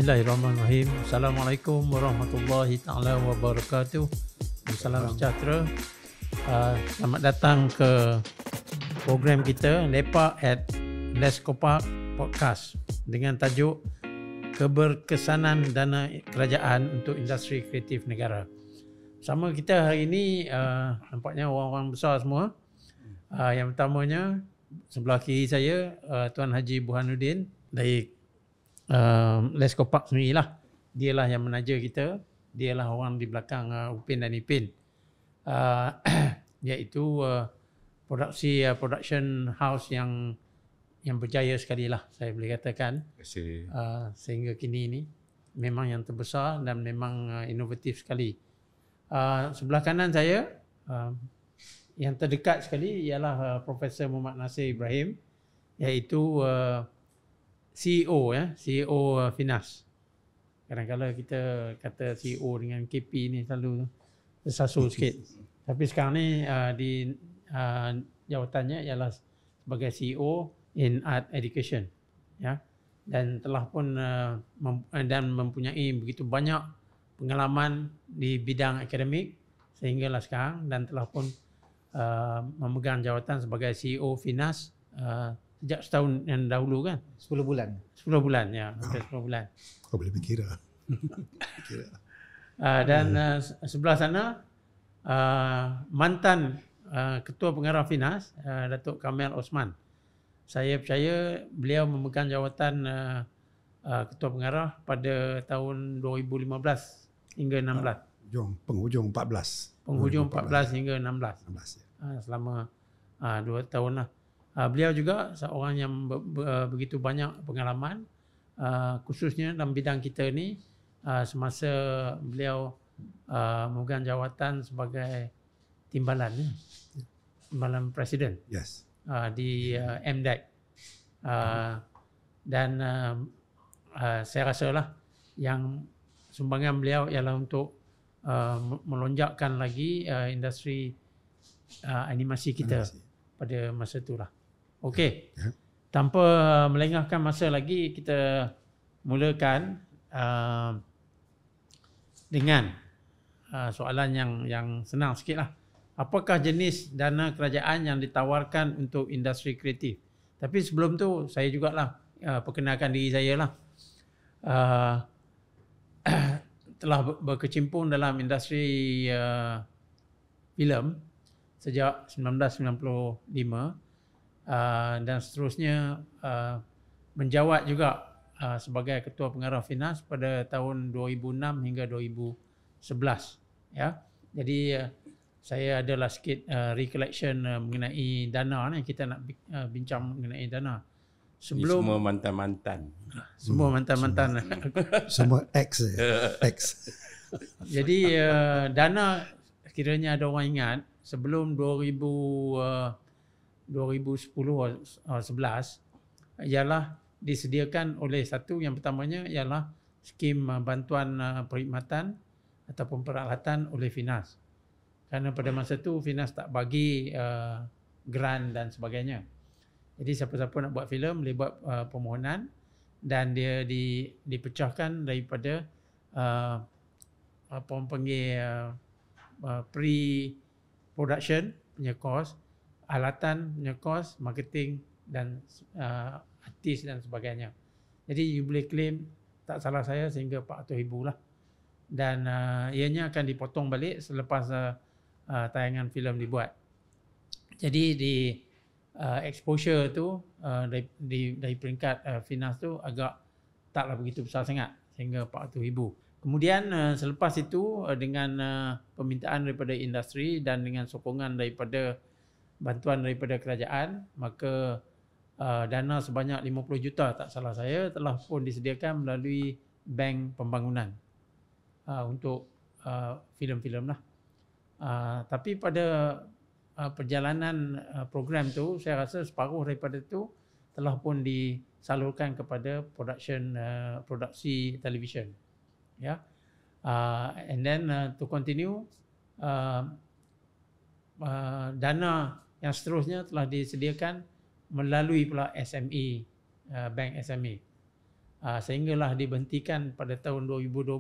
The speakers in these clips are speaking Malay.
Bismillahirrahmanirrahim. Assalamualaikum warahmatullahi taala wabarakatuh. Salam sejahtera. Selamat datang ke program kita Lepak at Leskopak Podcast dengan tajuk Keberkesanan Dana Kerajaan untuk Industri Kreatif Negara. Bersama kita hari ini nampaknya orang-orang besar semua. Yang pertamanya sebelah kiri saya Tuan Haji Burhanuddin dari Leskopak sendiri lah. Dialah yang menaja kita. Dialah orang di belakang Upin dan Ipin. Iaitu production house yang berjaya sekali lah, saya boleh katakan. Sehingga kini ini memang yang terbesar dan memang inovatif sekali. Sebelah kanan saya yang terdekat sekali ialah Profesor Muhammad Nasir Ibrahim, iaitu CEO Finas. Kadang-kadang kita kata CEO dengan KP ni selalu tersasul sikit. Tapi sekarang ni di jawatannya ialah sebagai CEO in Art Education, ya. Dan telah pun dan mempunyai begitu banyak pengalaman di bidang akademik sehinggalah sekarang, dan telah pun memegang jawatan sebagai CEO Finas sejak setahun yang dahulu kan? 10 bulan. 10 bulan, ya. Hampir 10 bulan. Kau boleh berkira. Dan sebelah sana mantan Ketua Pengarah Finas, Datuk Kamil Osman. Saya percaya beliau memegang jawatan Ketua Pengarah pada tahun 2015 hingga 16. Penghujung 14. Penghujung 14 hingga 16. 16 ya. Selama 2 tahun lah. Beliau juga seorang yang begitu banyak pengalaman, khususnya dalam bidang kita ni, semasa beliau memegang jawatan sebagai timbalan Presiden. Yes. Di MDEC. Dan saya rasalah yang sumbangan beliau ialah untuk melonjakkan lagi industri animasi kita pada masa itulah. Okey. Tanpa melengahkan masa lagi, kita mulakan dengan soalan yang senang sikitlah. Apakah jenis dana kerajaan yang ditawarkan untuk industri kreatif? Tapi sebelum tu saya jugalah perkenalkan diri saya lah. Telah berkecimpung dalam industri filem sejak 1995 dan seterusnya menjawat juga sebagai Ketua Pengarah Finas pada tahun 2006 hingga 2011, ya. Jadi saya adalah sikit recollection mengenai dana ni. Kita nak bincang mengenai dana. Sebelum semua mantan-mantan. Semua mantan-mantan. Semua X. Jadi dana, kiranya ada orang ingat, sebelum 2010-11 ialah disediakan oleh satu, yang pertamanya ialah skim bantuan perkhidmatan ataupun peralatan oleh Finas. Kerana pada masa tu Finas tak bagi grant dan sebagainya. Jadi siapa-siapa nak buat filem boleh buat permohonan, dan dia dipecahkan daripada apa orang panggil pre-production punya kos, alatan punya kos, marketing dan artis dan sebagainya. Jadi you boleh claim, tak salah saya, sehingga 400,000 lah. Dan ianya akan dipotong balik selepas tayangan filem dibuat. Jadi di exposure tu dari peringkat Finas tu agak taklah begitu besar sangat, sehingga 400,000. Kemudian selepas itu dengan permintaan daripada industri dan dengan sokongan daripada bantuan daripada kerajaan, maka dana sebanyak 50 juta, tak salah saya, telah pun disediakan melalui Bank Pembangunan untuk filem-filem lah. Tapi pada perjalanan program tu, saya rasa separuh daripada tu telah pun disalurkan kepada produksi televisyen, ya. And then to continue, dana yang seterusnya telah disediakan melalui pula SME, bank SME. sehinggalah diberhentikan pada tahun 2012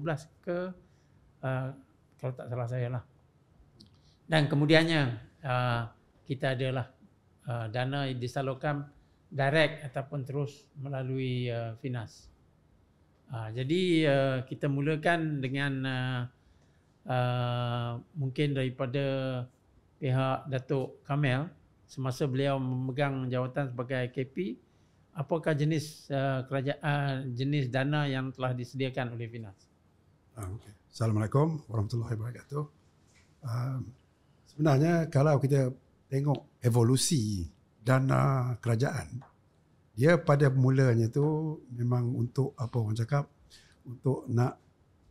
kalau tak salah saya lah. Dan kemudiannya kita adalah dana yang disalurkan direct ataupun terus melalui Finas. Jadi kita mulakan dengan mungkin daripada pihak Datuk Kamel semasa beliau memegang jawatan sebagai KP, apakah jenis kerajaan, jenis dana yang telah disediakan oleh Finas? Okay. Assalamualaikum warahmatullahi wabarakatuh. Sebenarnya kalau kita tengok evolusi dana kerajaan, dia pada mulanya tu memang untuk apa orang cakap, untuk nak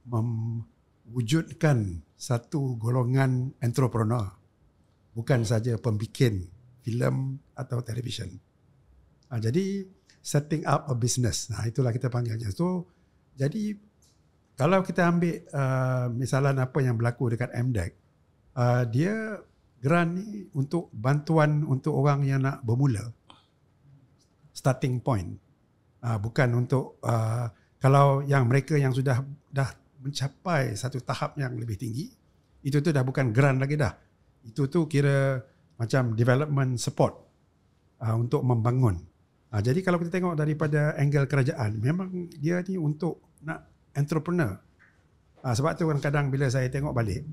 mewujudkan satu golongan entrepreneur, bukan saja pembikin filem atau televisyen. Jadi setting up a business, itulah kita panggilnya. So jadi kalau kita ambil misalan apa yang berlaku dekat MDEC, dia grant ni untuk bantuan untuk orang yang nak bermula, starting point, bukan untuk kalau yang mereka yang sudah dah mencapai satu tahap yang lebih tinggi, itu tu dah bukan grant lagi dah. Itu tu kira macam development support untuk membangun. Jadi kalau kita tengok daripada angle kerajaan, memang dia ni untuk nak entrepreneur. Sebab tu kadang-kadang bila saya tengok balik,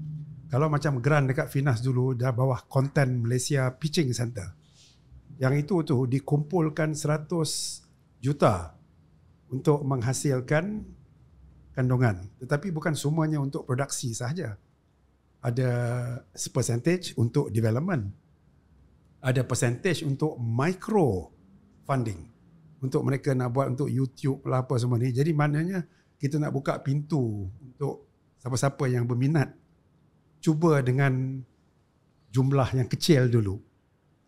kalau macam grant dekat Finas dulu dah bawah Content Malaysia Pitching Center, yang itu tu dikumpulkan 100 juta untuk menghasilkan kandungan. Tetapi bukan semuanya untuk produksi sahaja. Ada percentage untuk development. Ada percentage untuk micro funding. Untuk mereka nak buat untuk YouTube lah apa semua ni. Jadi maknanya kita nak buka pintu untuk siapa-siapa yang berminat. Cuba dengan jumlah yang kecil dulu.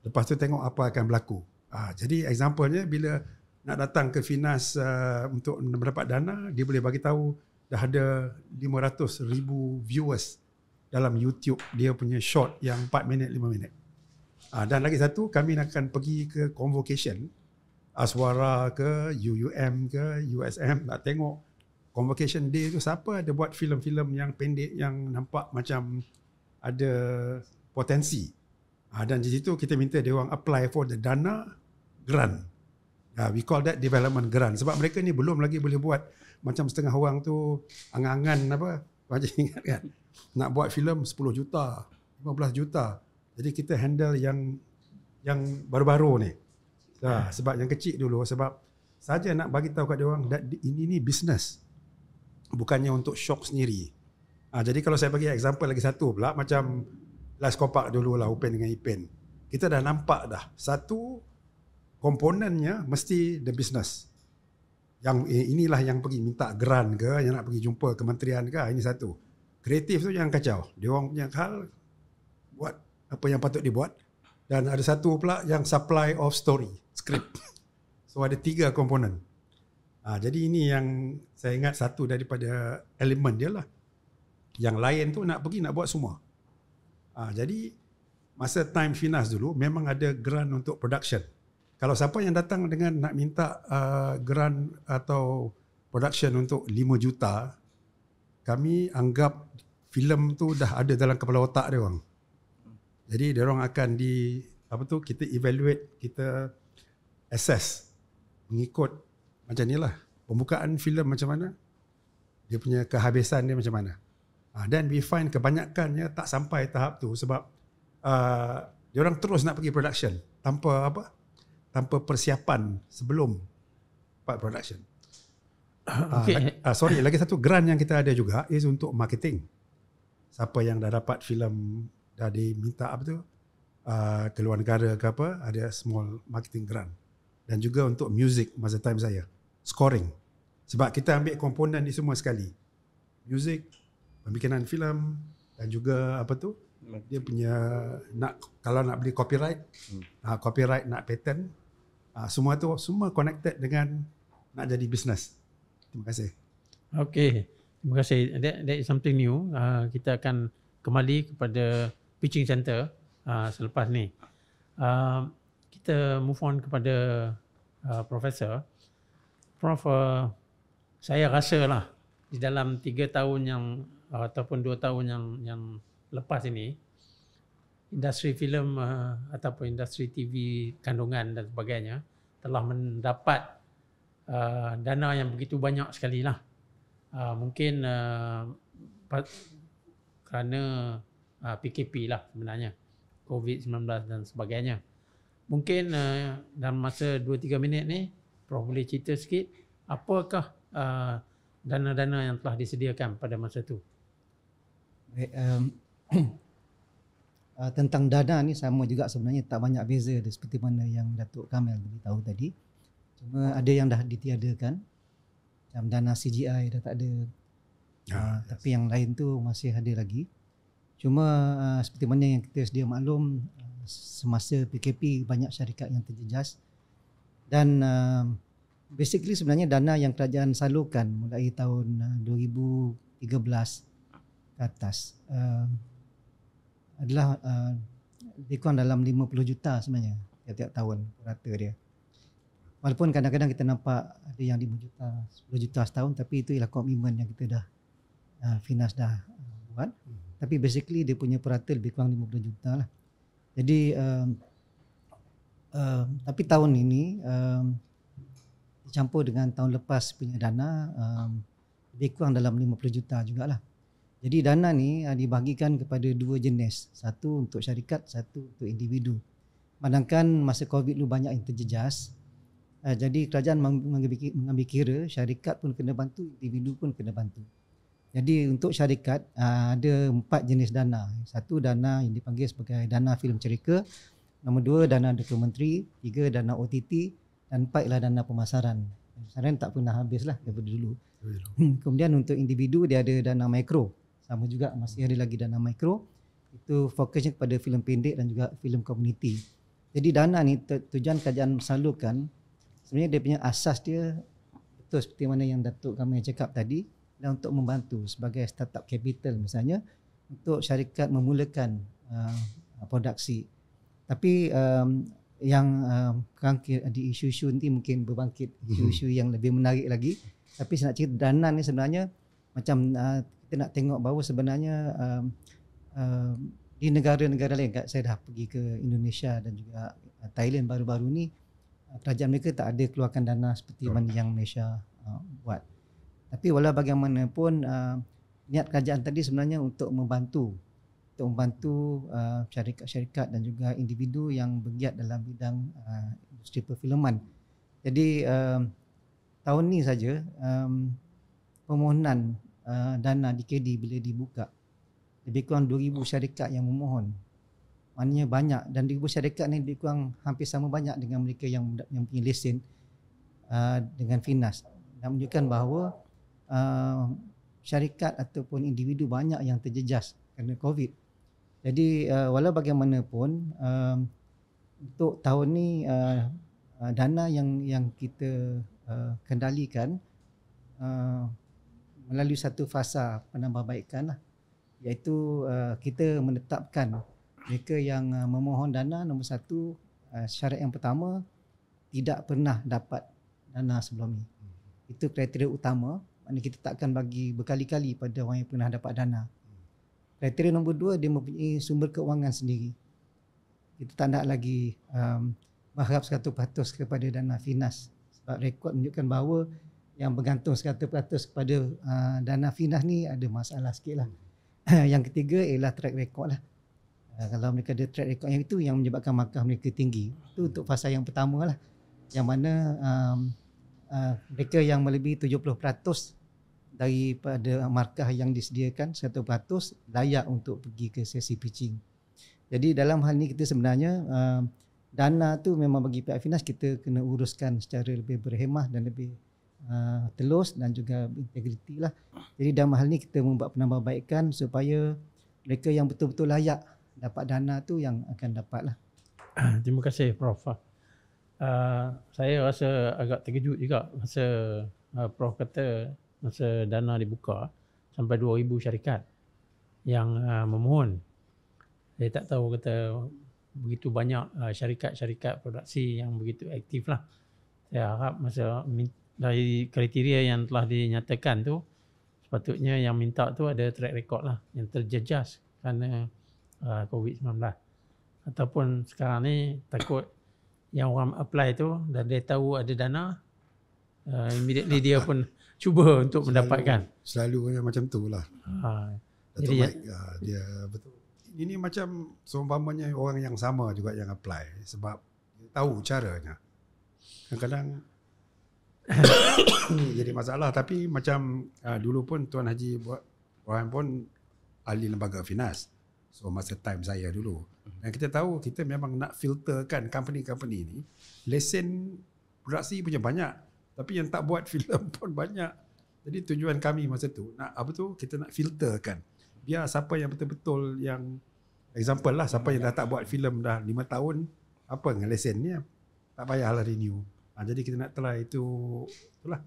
Lepas tu tengok apa akan berlaku. Jadi example-nya bila nak datang ke Finas untuk mendapat dana, dia boleh bagi tahu dah ada 500,000 viewers dalam YouTube dia punya short yang 4 minit 5 minit. Dan lagi satu, kami akan pergi ke convocation Aswara ke UUM ke USM, nak tengok convocation day tu siapa ada buat filem-filem yang pendek yang nampak macam ada potensi. Dan di situ kita minta dia orang apply for the dana grant. We call that development grant. Sebab mereka ni belum lagi boleh buat macam setengah orang tu angan-angan apa, macam ingat kan, nak buat filem 10 juta, 15 juta. Jadi kita handle yang baru-baru ni. Sebab yang kecil dulu, sebab saja nak bagi tahu kat dia orang ini ni business. Bukannya untuk shock sendiri. Jadi kalau saya bagi example lagi satu pula, macam Last Kopak dulu lah, Upen dengan Ipin. Kita dah nampak dah, satu komponennya mesti the business. Yang inilah yang pergi minta grant ke, yang nak pergi jumpa kementerian ke, ini satu. Kreatif tu yang kacau. Dia orang punya hal buat apa yang patut dibuat. Dan ada satu pula yang supply of story, script. So ada 3 komponen. Jadi ini yang saya ingat satu daripada elemen dia lah. Yang lain tu nak pergi nak buat semua. Jadi masa time Finas dulu memang ada grant untuk production. Kalau siapa yang datang dengan nak minta grant atau production untuk 5 juta, kami anggap filem tu dah ada dalam kepala otak dia orang. Jadi dia orang akan kita evaluate, kita assess mengikut macam ni lah. Pembukaan filem macam mana, dia punya kehabisan dia macam mana. Dan we find kebanyakannya tak sampai tahap tu sebab dia orang terus nak pergi production tanpa persiapan sebelum part production. Sorry, lagi satu grant yang kita ada juga is untuk marketing. Siapa yang dah dapat filem dah diminta ke luar negara ke apa, ada small marketing grant. Dan juga untuk music masa time saya, scoring. Sebab kita ambil komponen ni semua sekali. Music, pembikinan filem, dan juga dia punya kalau nak beli copyright, copyright nak patent, semua tu semua connected dengan nak jadi business. Terima kasih. Okay, terima kasih. That is something new. Kita akan kembali kepada pitching center selepas ni. Kita move on kepada Profesor. Prof, saya rasa lah di dalam 3 tahun yang ataupun 2 tahun yang lepas ini, industri filem ataupun industri TV kandungan dan sebagainya telah mendapat dana yang begitu banyak sekali lah. Mungkin kerana PKP lah sebenarnya, COVID-19 dan sebagainya. Mungkin dalam masa 2-3 minit ni, Prof boleh cerita sikit apakah dana-dana yang telah disediakan pada masa itu. Baik, tentang dana ni sama juga sebenarnya, tak banyak beza seperti mana yang Datuk Kamil beritahu tadi. Cuma ada yang dah ditiadakan, macam dana CGI dah tak ada. Tapi yang lain tu masih ada lagi. Cuma seperti mana yang kita sedia maklum, semasa PKP banyak syarikat yang terjejas. Dan basically sebenarnya dana yang kerajaan salurkan mulai tahun 2013 ke atas adalah lebih kurang dalam 50 juta sebenarnya tiap-tiap tahun rata dia. Walaupun kadang-kadang kita nampak ada yang 5 juta, 10 juta setahun, tapi itu ialah komitmen yang kita dah Finas dah buat. Tapi basically dia punya purata lebih kurang 50 juta lah. Jadi tapi tahun ini dicampur dengan tahun lepas punya dana lebih kurang dalam 50 juta jugalah. Jadi dana ni dibahagikan kepada 2 jenis. Satu untuk syarikat, satu untuk individu. Sedangkan masa COVID dulu banyak yang terjejas. Jadi kerajaan mengambil kira syarikat pun kena bantu, individu pun kena bantu. Jadi untuk syarikat ada 4 jenis dana. Satu dana yang dipanggil sebagai dana filem cerita, nombor 2 dana dokumentari, 3 dana OTT dan 4 ialah dana pemasaran. Pemasaran tak pernah habis lah daripada dulu. Kemudian untuk individu dia ada dana mikro. Sama juga masih ada lagi dana mikro. Itu fokusnya kepada filem pendek dan juga filem komuniti. Jadi dana ni tujuan kerajaan salurkan, sebenarnya dia punya asas dia betul seperti mana yang Datuk Kamil cakap tadi, dan untuk membantu sebagai startup capital misalnya untuk syarikat memulakan produksi. Tapi yang di isu-isu nanti mungkin berbangkit isu-isu yang lebih menarik lagi. Tapi saya nak cerita dana ni sebenarnya macam kita nak tengok bahawa sebenarnya di negara-negara lain, saya dah pergi ke Indonesia dan juga Thailand baru-baru ni, kerajaan mereka tak ada keluarkan dana seperti mana yang Malaysia buat. Tapi walau bagaimanapun niat kerajaan tadi sebenarnya untuk membantu syarikat-syarikat dan juga individu yang bergiat dalam bidang industri perfilman. Jadi tahun ni saja permohonan dana DKD bila dibuka, lebih kurang 2,000 syarikat yang memohon. Maknanya banyak, dan 2,000 syarikat ni lebih kurang hampir sama banyak dengan mereka yang punya lesen dengan Finas. Dan menunjukkan bahawa syarikat ataupun individu banyak yang terjejas kerana COVID. Jadi walau bagaimanapun untuk tahun ni dana yang kita kendalikan melalui satu fasa penambahbaikan lah, iaitu kita menetapkan mereka yang memohon dana, nombor 1 syarat yang pertama tidak pernah dapat dana sebelum ni. Itu kriteria utama. Maknanya kita tak akan bagi berkali-kali pada orang yang pernah dapat dana. Kriteria nombor 2, dia mempunyai sumber keuangan sendiri. Kita tak nak lagi berharap 100% kepada dana Finas. Sebab rekod menunjukkan bahawa yang bergantung 100% kepada dana Finas ni ada masalah sikit lah. Yang ketiga ialah track record lah. Kalau mereka ada track record yang itu yang menyebabkan markah mereka tinggi. Itu untuk fasa yang pertama lah. Yang mana mereka yang melebihi 70% daripada markah yang disediakan 100% layak untuk pergi ke sesi pitching. Jadi dalam hal ni kita sebenarnya dana tu memang bagi pihak Finas kita kena uruskan secara lebih berhemah dan lebih telus dan juga integriti lah. Jadi dalam hal ni kita membuat penambahbaikan supaya mereka yang betul-betul layak dapat dana tu yang akan dapat lah. Terima kasih Prof. Saya rasa agak terkejut juga masa Prof kata masa dana dibuka sampai 2,000 syarikat yang memohon. Saya tak tahu kata begitu banyak syarikat-syarikat produksi yang begitu aktif lah. Saya harap masa dari kriteria yang telah dinyatakan tu, sepatutnya yang minta tu ada track record lah yang terjejas kerana COVID-19. Ataupun sekarang ni takut yang orang apply tu dan dia tahu ada dana, immediately dia pun cuba untuk mendapatkan. Selalu macam tu lah. Jadi Dia betul. Ini macam seumpamanya orang yang sama juga yang apply sebab dia tahu caranya. Kadang-kadang ini jadi masalah, tapi macam dulu pun Tuan Haji buat orang pun ahli lembaga finans. So masa time saya dulu. Dan kita tahu kita memang nak filterkan company-company ni. Lesen produksi punya banyak, tapi yang tak buat filem pun banyak. Jadi tujuan kami masa tu nak kita nak filterkan. Biar siapa yang betul-betul yang example lah, siapa yang dah tak buat filem dah 5 tahun, apa dengan lesen ni, tak payahlah renew. Jadi kita nak try itulah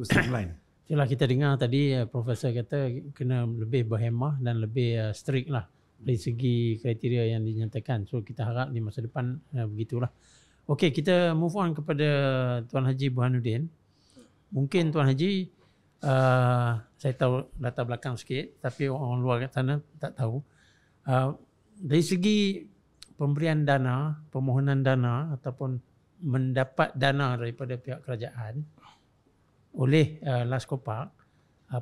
streamline. itulah kita dengar tadi Profesor kata kena lebih berhemah dan lebih strict lah dari segi kriteria yang dinyatakan. So kita harap di masa depan begitulah. Okey, kita move on kepada Tuan Haji Burhanuddin. Mungkin Tuan Haji, saya tahu latar belakang sikit, tapi orang luar kat sana tak tahu. Dari segi pemberian dana, permohonan dana ataupun mendapat dana daripada pihak kerajaan oleh Laskopak,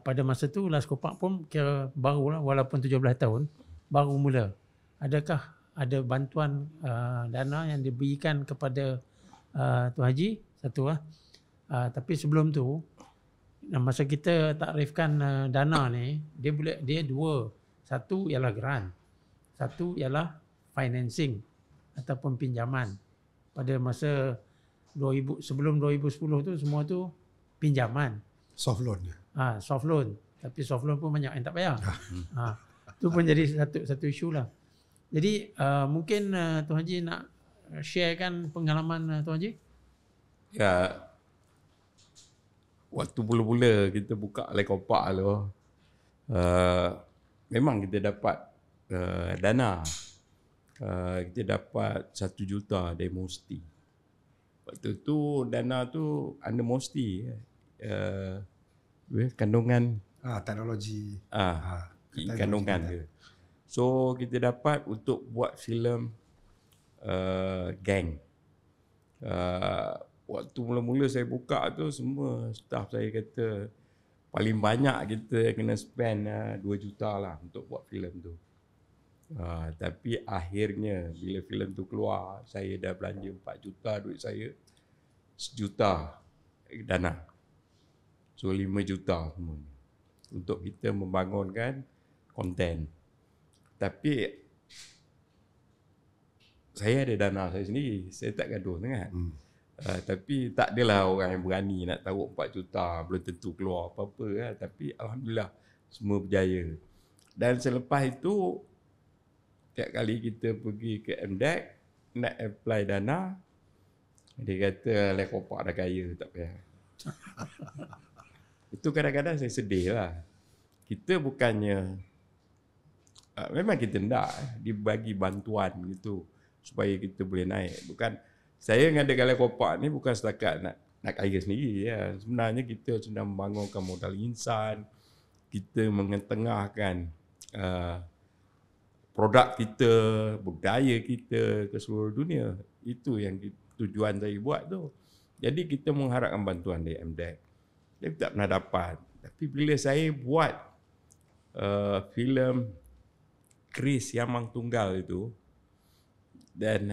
pada masa tu Laskopak pun kira baru lah, walaupun 17 tahun, baru mula. Adakah ada bantuan dana yang diberikan kepada Tuan Haji? Satu lah. Tapi sebelum tu, masa kita takrifkan dana ni, dia dua. Satu ialah grant, satu ialah financing ataupun pinjaman. Pada masa sebelum 2010 tu semua tu pinjaman. Soft loan. Soft loan. Tapi soft loan pun banyak yang tak payah. Itu pun jadi satu isu lah. Jadi mungkin Tuan Haji nak sharekan pengalaman Tuan Haji? Ya, waktu mula-mula kita buka Laikopak tu, memang kita dapat dana. Kita dapat 1 juta dari Mosti. Waktu tu dana tu under Mosti, kandungan Teknologi. kandungan dia. So kita dapat untuk buat filem gang. Waktu mula-mula saya buka tu, semua staff saya kata paling banyak kita kena spend 2 juta lah untuk buat filem tu. Tapi akhirnya bila filem tu keluar, saya dah belanja 4 juta duit saya, 1 juta dana. So 5 juta semua untuk kita membangunkan konten. Tapi saya ada dana saya sendiri, saya tak gaduh sangat. Tapi tak adalah orang yang berani nak taruh 4 juta, belum tentu keluar apa-apa kan. Tapi Alhamdulillah semua berjaya. Dan selepas itu, tiap kali kita pergi ke MDEC nak apply dana, dia kata Laikopak dah kaya, tak payah. Itu kadang-kadang saya sedih lah. Kita bukannya, memang kita nak dibagi bantuan gitu supaya kita boleh naik. Bukan, saya mengadakan Laikopak ni bukan setakat nak kaya sendiri ya. Sebenarnya kita sedang membangunkan modal insan, kita mengetengahkan produk kita, budaya kita ke seluruh dunia. Itu yang tujuan saya buat tu. Jadi kita mengharapkan bantuan dari MDEC. Dia tak pernah dapat. Tapi bila saya buat filem Chris Yang Mang Tunggal itu, dan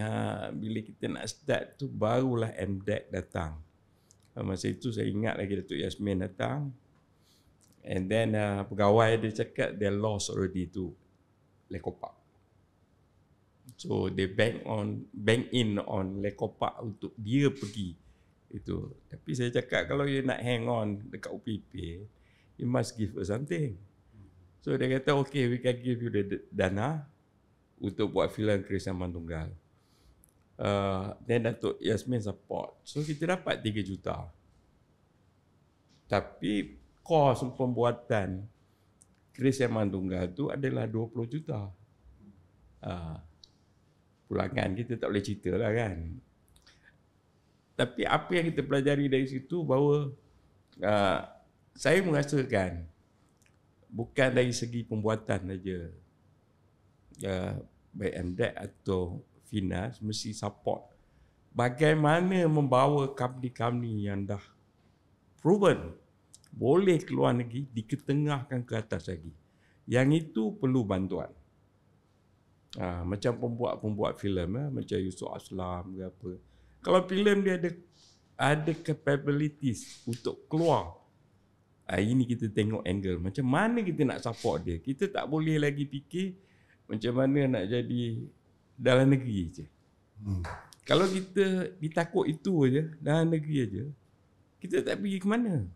bila kita nak start tu, barulah MDEC datang. Masa itu saya ingat lagi Datuk Yasmin datang. And then pegawai dia cakap they lost already to Laikopak. So they bank in on Laikopak untuk dia pergi itu. Tapi saya cakap kalau you nak hang on dekat UPP, you must give us something. So dia kata okay, we can give you the dana untuk buat filem Chris Yang Mang Tunggal. Then Datuk Yasmin support. So kita dapat 3 juta. Tapi kos pembuatan Chris Yang Mang Tunggal tu adalah 20 juta. Pulangan kita tak boleh cerita lah kan. Tapi apa yang kita pelajari dari situ bahawa saya merasakan bukan dari segi pembuatan saja, baik MDEC atau Finas mesti support bagaimana membawa company-company yang dah proven boleh keluar negeri diketengahkan ke atas lagi. Yang itu perlu bantuan. Macam pembuat filem macam Yusuf Aslam ke apa. Kalau filem dia ada capabilities untuk keluar. Ini kita tengok angle macam mana kita nak support dia. Kita tak boleh lagi fikir macam mana nak jadi dalam negeri je. Kalau kita ditakut itu aja, dalam negeri aja, kita tak pergi ke mana?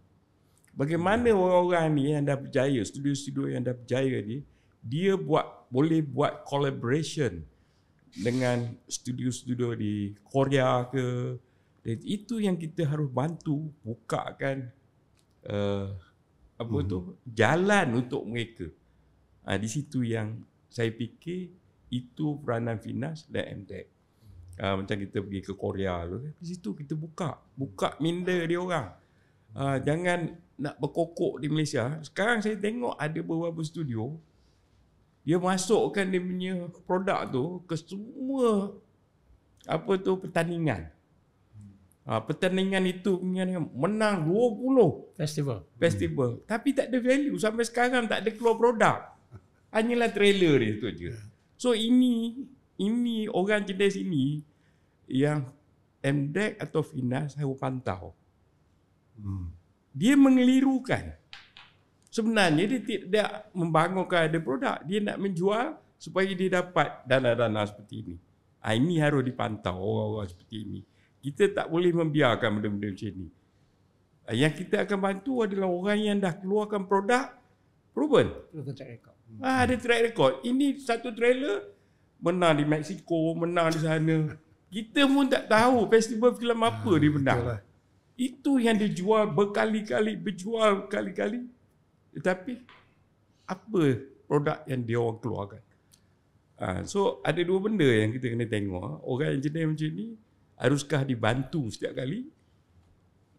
Bagaimana orang-orang ni yang dah berjaya, studio-studio yang dah berjaya ni, dia boleh buat collaboration dengan studio-studio di Korea ke. Dan itu yang kita harus bantu bukakan jalan untuk mereka. Di situ yang saya fikir itu peranan Finas dan MDEC. Macam kita pergi ke Korea tu, di situ kita buka minda dia orang. Jangan nak berkokok di Malaysia. Sekarang saya tengok ada beberapa studio, dia masukkan dia punya produk tu ke semua pertandingan. Pertandingan itu menang 20 festival. Tapi tak ada value. Sampai sekarang tak ada keluar produk. Hanyalah trailer dia tu je. So ini orang jenis ini yang MDEC atau Finas harus pantau. Dia mengelirukan. Sebenarnya dia tidak membangunkan ada produk. Dia nak menjual supaya dia dapat dana-dana seperti ini. Ini harus dipantau orang-orang seperti ini. Kita tak boleh membiarkan benda-benda macam ini. Yang kita akan bantu adalah orang yang dah keluarkan produk proven. Ada track record. Ini satu trailer menang di Mexico, menang di sana. Kita pun tak tahu festival filem apa dia menang. Itu yang dijual berkali-kali. Tetapi apa produk yang dia orang keluarkan? So ada dua benda yang kita kena tengok. Orang yang jenis macam ni haruskah dibantu setiap kali?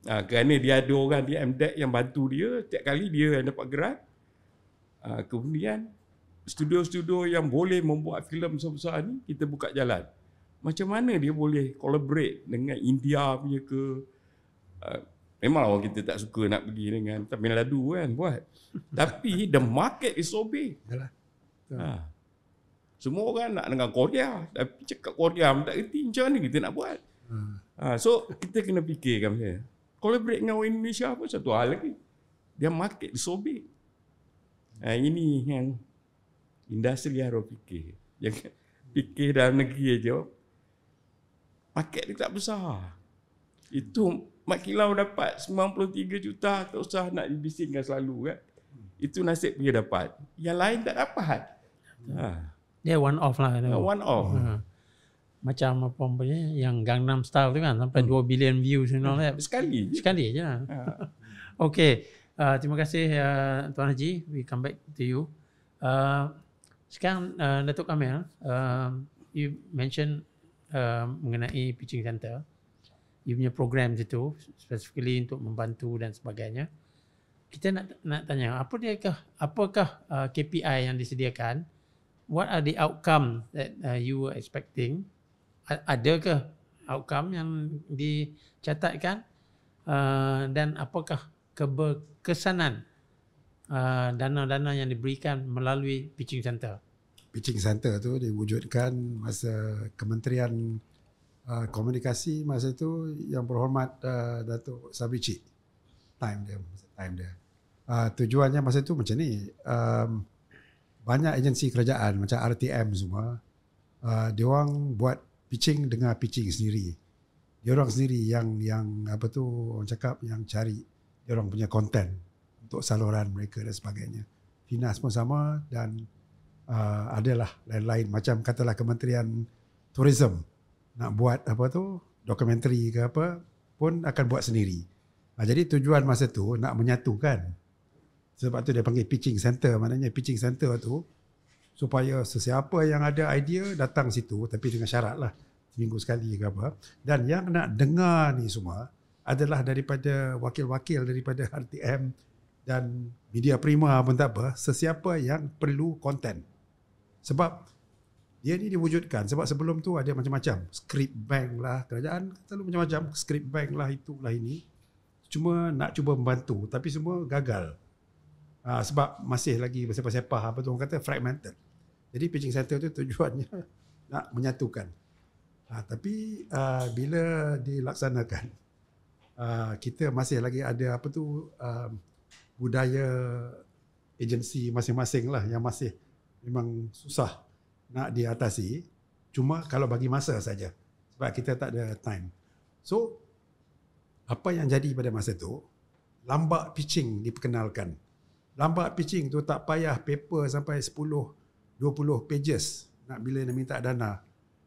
Kerana dia ada orang di MDEC yang bantu dia, setiap kali dia yang dapat gerak. Kemudian studio-studio yang boleh membuat filem besar-besar ni kita buka jalan. Macam mana dia boleh collaborate dengan India punya ke? Memang orang kita tak suka nak pergi dengan Tamil Nadu kan buat. Tapi the market is so big. Semua orang nak dengan Korea, tapi cakap Korea tak kerti macam mana kita nak buat. So kita kena fikirkan macam ni. Collaborate dengan orang Indonesia pun satu hal lagi. Dia market is so big. Ini yang industri harus fikir. Jangan fikir dalam negeri aja. Market dia tak besar. Itu Mat Kilau dapat 93 juta, tak usah nak dibisingkan selalu kan. Itu nasib dia dapat. Yang lain tak dapat. Dia one off lah. One off. Macam apa punya yang Gangnam Style tu kan sampai 2 billion views and all that. Sekali je lah. Okay. Terima kasih Tuan Haji. We come back to you. Sekarang Datuk Kamil, you mention mengenai pitching center. You punya program itu specifically untuk membantu dan sebagainya. Kita nak tanya apakah KPI yang disediakan? What are the outcome that you were expecting? Adakah outcome yang dicatatkan? Dan apakah keberkesanan dana-dana yang diberikan melalui pitching center? Pitching center tu diwujudkan masa Kementerian Komunikasi masa itu yang berhormat Datuk Sabri Cik. Time dia. Tujuannya masa itu macam ni. Banyak agensi kerajaan macam RTM semua, dia orang buat pitching dengan pitching sendiri. Dia orang sendiri yang orang cakap yang cari dia orang punya content untuk saluran mereka dan sebagainya. Finas pun sama dan adalah lain-lain macam katalah Kementerian Tourism nak buat dokumentari ke apa pun akan buat sendiri. Jadi tujuan masa tu nak menyatukan. Sebab tu dia panggil pitching center. Maknanya pitching center tu supaya sesiapa yang ada idea datang situ, tapi dengan syarat lah seminggu sekali ke apa. Dan yang nak dengar ni semua adalah daripada wakil-wakil daripada RTM dan Media Prima pun tak apa, sesiapa yang perlu konten. Sebab dia ni diwujudkan sebab sebelum tu ada macam-macam, script bank lah, kerajaan selalu macam-macam, script bank lah, itulah ini. Cuma nak cuba membantu tapi semua gagal. Sebab masih lagi bersepah-sepah, apa tu orang kata, fragmented. Jadi pitching center tu tujuannya nak menyatukan. Tapi bila dilaksanakan, kita masih lagi ada apa tu, budaya agensi masing-masing lah yang masih memang susah nak diatasi. Cuma kalau bagi masa saja, sebab kita tak ada time. So apa yang jadi pada masa tu, lambak pitching diperkenalkan. Lambak pitching tu tak payah paper sampai 10-20 pages nak bila nak minta dana.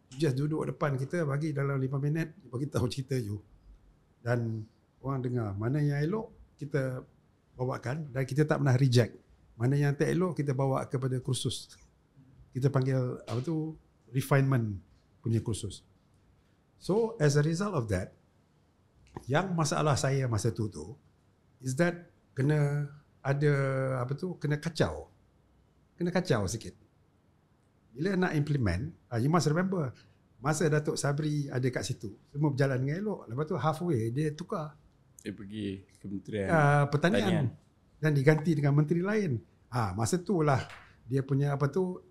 Just duduk depan kita, bagi dalam 5 minit, bagi tahu cerita you. Dan orang dengar, mana yang elok kita bawakan, dan kita tak pernah reject. Mana yang tak elok kita bawa kepada kursus. Kita panggil apa tu, refinement punya kursus. So as a result of that, yang masalah saya masa tu is that kena ada apa tu, kena kacau sikit. Bila nak implement, you must remember, masa Datuk Sabri ada kat situ, semua berjalan dengan elok. Lepas tu halfway dia tukar, Dia pergi Kementerian Pertanian dan diganti dengan menteri lain. Masa tu lah dia punya apa tu,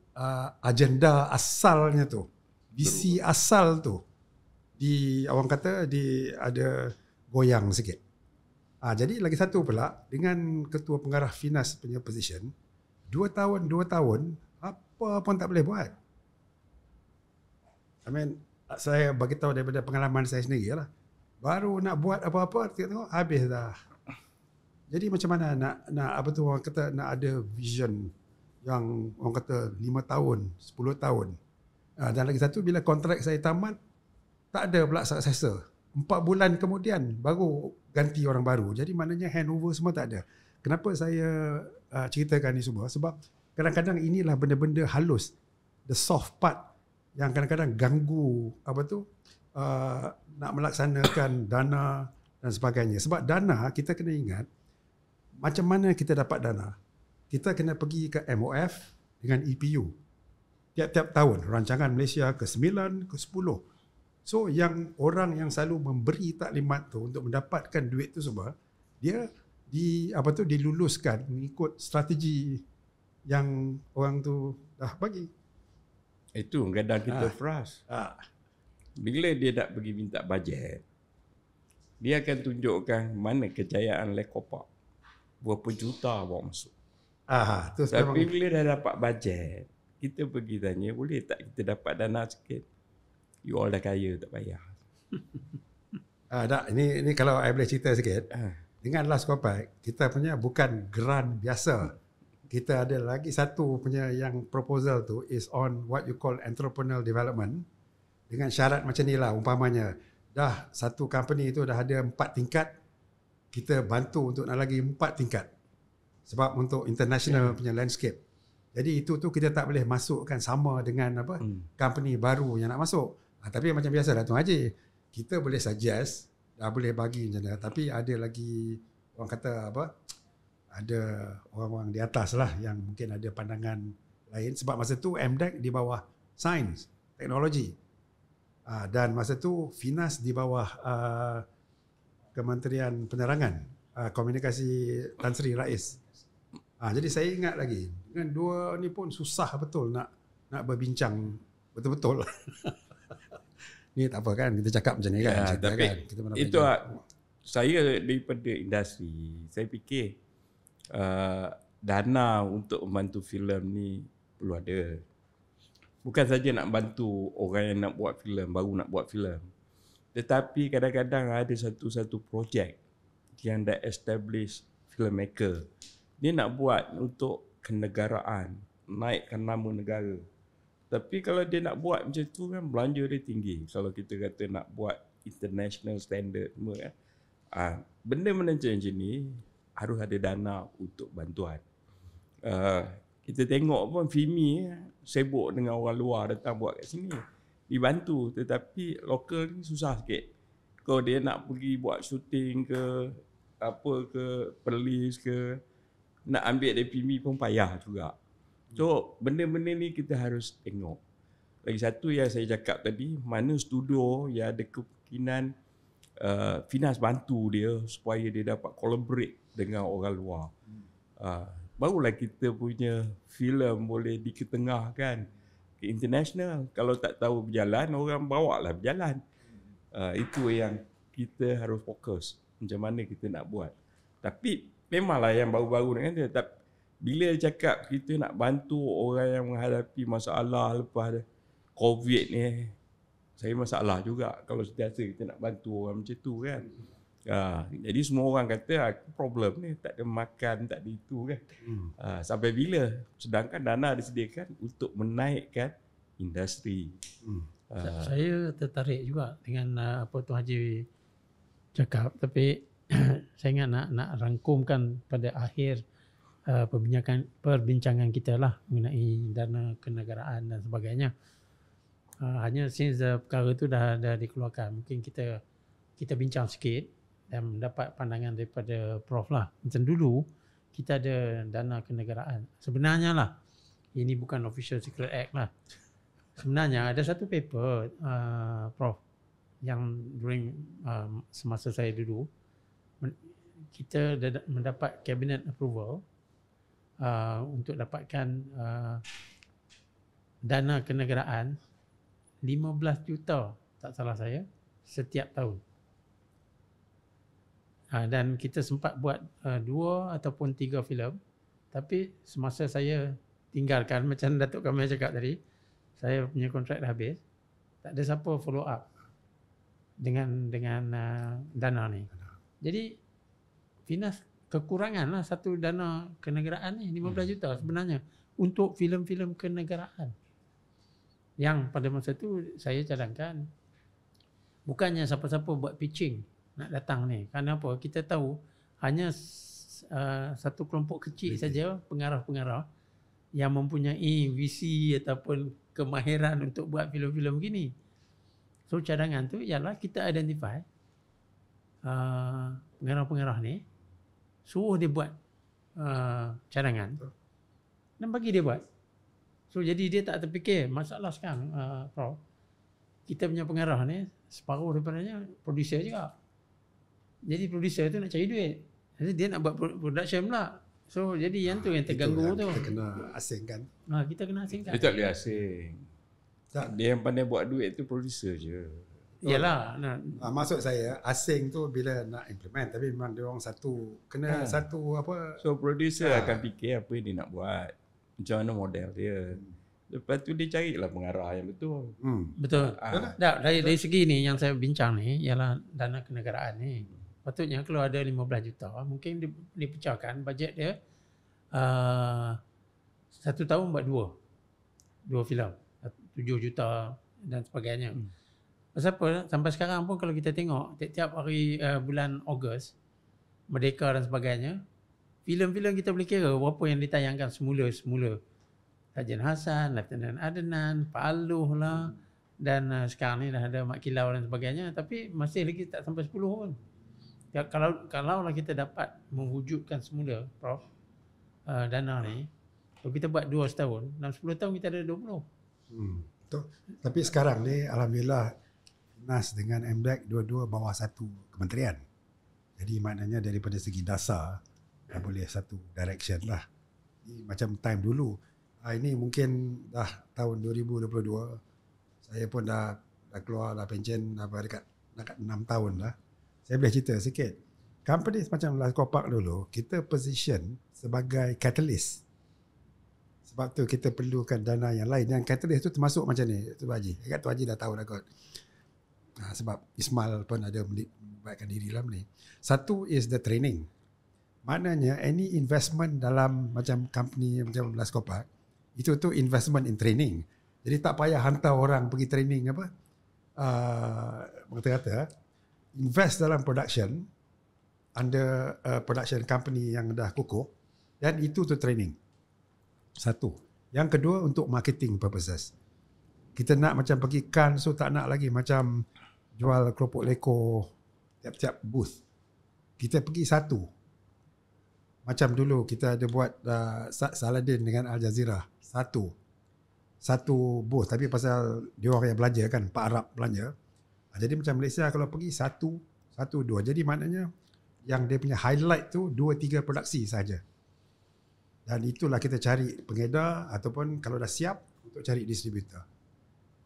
agenda asalnya tu, visi asal tu, orang kata ada goyang sikit. Jadi lagi satu pula, dengan ketua pengarah Finas punya position, 2 tahun apa pun tak boleh buat. Saya bagi tahu daripada pengalaman saya sendiri lah. Baru nak buat apa-apa, tengok habis dah. Jadi macam mana nak apa tu, orang kata nak ada vision yang orang kata 5 tahun, 10 tahun. Dan lagi satu, bila kontrak saya tamat, tak ada pula successor. 4 bulan kemudian baru ganti orang baru. Jadi maknanya handover semua tak ada. Kenapa saya ceritakan ni semua? Sebab kadang-kadang inilah benda-benda halus, the soft part, yang kadang-kadang ganggu apa tu, nak melaksanakan dana dan sebagainya. Sebab dana, kita kena ingat macam mana kita dapat dana. Kita kena pergi ke MOF dengan EPU tiap-tiap tahun, rancangan Malaysia ke-9, ke-10. So yang orang yang selalu memberi taklimat tu untuk mendapatkan duit tu semua, dia diluluskan mengikut strategi yang orang tu dah bagi. Itu kadang kita frust. Bila dia nak pergi minta bajet, dia akan tunjukkan mana kejayaan Lekopak. Berapa juta bawa masuk. Tapi bila dah dapat bajet, kita pergi tanya, boleh tak kita dapat dana sikit? You all dah kaya, tak payah. Ini kalau saya boleh cerita sikit. Dengan Last Compact, kita punya bukan grant biasa. Kita ada lagi satu punya yang proposal tu is on what you call entrepreneurial development. Dengan syarat macam ni lah, umpamanya dah satu company tu dah ada 4 tingkat, kita bantu untuk nak lagi 4 tingkat. Sebab untuk international punya landscape. Jadi itu tu kita tak boleh masukkan sama dengan apa company baru yang nak masuk. Tapi macam biasa Datuk Haji, kita boleh suggest, dah boleh bagi macam mana. Tapi ada lagi orang kata apa, ada orang-orang di atas lah yang mungkin ada pandangan lain. Sebab masa tu MDEC di bawah Sains, Teknologi. Dan masa tu Finas di bawah Kementerian Penerangan, Komunikasi Tan Sri Rais. Jadi saya ingat lagi, dengan dua ni pun susah betul nak berbincang betul-betul. Ni tak apa kan, kita cakap macam ni kan. Tapi kan? Kita itu saya daripada industri, saya fikir dana untuk membantu filem ni perlu ada. Bukan saja nak bantu orang yang nak buat filem, baru nak buat filem. Tetapi kadang-kadang ada satu projek yang dah establish filmmaker. Dia nak buat untuk kenegaraan, naikkan nama negara. Tapi kalau dia nak buat macam tu kan, belanja dia tinggi. Kalau kita kata nak buat international standard semua kan. Benda-benda macam ni harus ada dana untuk bantuan. Kita tengok pun FIMI sibuk dengan orang luar datang buat kat sini. dibantu, tetapi lokal ni susah sikit. Kalau dia nak pergi buat syuting ke apa ke Perlis ke, nak ambil DPM pun payah juga. So benda-benda ni kita harus tengok. Lagi satu yang saya cakap tadi, mana studio yang ada kemungkinan Finas bantu dia supaya dia dapat collaborate dengan orang luar. Barulah kita punya filem boleh diketengahkan ke international. Kalau tak tahu berjalan, orang bawa lah berjalan. Itu yang kita harus fokus. Macam mana kita nak buat. Tapi memanglah yang baru-baru dengan dia. Tapi bila cakap kita nak bantu orang yang menghadapi masalah lepas COVID ni, saya masalah juga kalau sentiasa kita nak bantu orang macam tu kan. Jadi semua orang kata problem ni tak ada makan, tak ada itu kan. Sampai bila? Sedangkan dana disediakan untuk menaikkan industri. Saya tertarik juga dengan apa Tuan Haji cakap, tapi saya ingat nak rangkumkan pada akhir perbincangan kita lah mengenai dana kenegaraan dan sebagainya. Hanya since perkara tu dah dikeluarkan, mungkin kita bincang sikit dan mendapat pandangan daripada Prof lah. Macam dulu kita ada dana kenegaraan. Sebenarnya lah, ini bukan Official Secret Act lah. Sebenarnya ada satu paper Prof yang during semasa saya dulu kita mendapat cabinet approval untuk dapatkan dana kenegaraan 15 juta tak salah saya setiap tahun. Dan kita sempat buat 2 ataupun 3 filem, tapi semasa saya tinggalkan, macam Datuk Kamil cakap tadi, saya punya kontrak dah habis, tak ada siapa follow up dengan dana ni. Jadi Finas kekurangan lah satu dana kenegaraan ni 15 juta sebenarnya untuk filem-filem kenegaraan. Yang pada masa tu saya cadangkan bukannya siapa-siapa buat pitching nak datang ni. Kerana apa? Kita tahu hanya satu kelompok kecil saja pengarah-pengarah yang mempunyai visi ataupun kemahiran untuk buat filem-filem begini. So cadangan tu ialah kita identify pengarah-pengarah ni, suruh dia buat cadangan dan bagi dia buat. So jadi dia tak terfikir masalah sekarang Prof, kita punya pengarah ni separuh daripadanya producer juga. Jadi producer tu nak cari duit, jadi dia nak buat production pula. So jadi yang tu yang terganggu tu. Kita kena asingkan. Kita kena asingkan. Dia tak boleh asing. Dia yang pandai buat duit tu producer je. Yalah. Maksud saya asing tu bila nak implement, tapi memang dia orang satu kena satu apa. So producer akan fikir apa yang dia nak buat, macam mana model dia. Lepas tu dia carilah pengarah yang betul. Betul. Dari segi ni yang saya bincang ni ialah dana kenegaraan ni. Patutnya kalau ada 15 juta, mungkin dipecahkan bajet dia 1 tahun buat 2 filem, 7 juta dan sebagainya. Pasal apa? Sampai sekarang pun kalau kita tengok tiap-tiap hari bulan Ogos, Merdeka dan sebagainya, filem-filem kita boleh kira berapa yang ditayangkan semula. Tajan Hassan, Lieutenant Adnan, Pak Aluh lah, dan sekarang ni dah ada Mak Kilau dan sebagainya, tapi masih lagi tak sampai 10 pun. Ya, kalau lah kita dapat mewujudkan semula Prof dana ni, kalau kita buat 2 setahun, dalam 10 tahun kita ada 20. Tapi sekarang ni alhamdulillah NAS dengan MDEC dua-dua bawah satu kementerian. Jadi maknanya daripada segi dasar dah boleh satu direction lah. Ini macam time dulu. Ini mungkin dah tahun 2022. Saya pun dah keluar dah pencen dekat 6 tahun dah. Saya boleh cerita sikit. Company macam Laskopak dulu, kita position sebagai catalyst. Sebab tu kita perlukan dana yang lain. Yang catalyst tu termasuk macam ni, Tuan Haji. Tuan Haji dah tahu dah kot. Sebab Ismail pun ada melibatkan diri dalam ni. Satu is the training. Maknanya any investment dalam macam company macam Laskopak, itu tu investment in training. Jadi tak payah hantar orang pergi training apa. Kata-kata invest dalam production under production company yang dah kukuh, dan itu tu training. Satu. Yang kedua untuk marketing purposes. Kita nak macam pergi Cannes, so tak nak lagi macam jual keropok leko tiap-tiap booth. Kita pergi satu. Macam dulu kita ada buat Saladin dengan Al Jazeera. Satu booth, tapi pasal dia orang yang belanja kan, Pak Arab belanja. Jadi macam Malaysia kalau pergi satu, dua. Jadi maknanya yang dia punya highlight tu 2-3 produksi saja. Dan itulah kita cari pengedar ataupun kalau dah siap untuk cari distributor.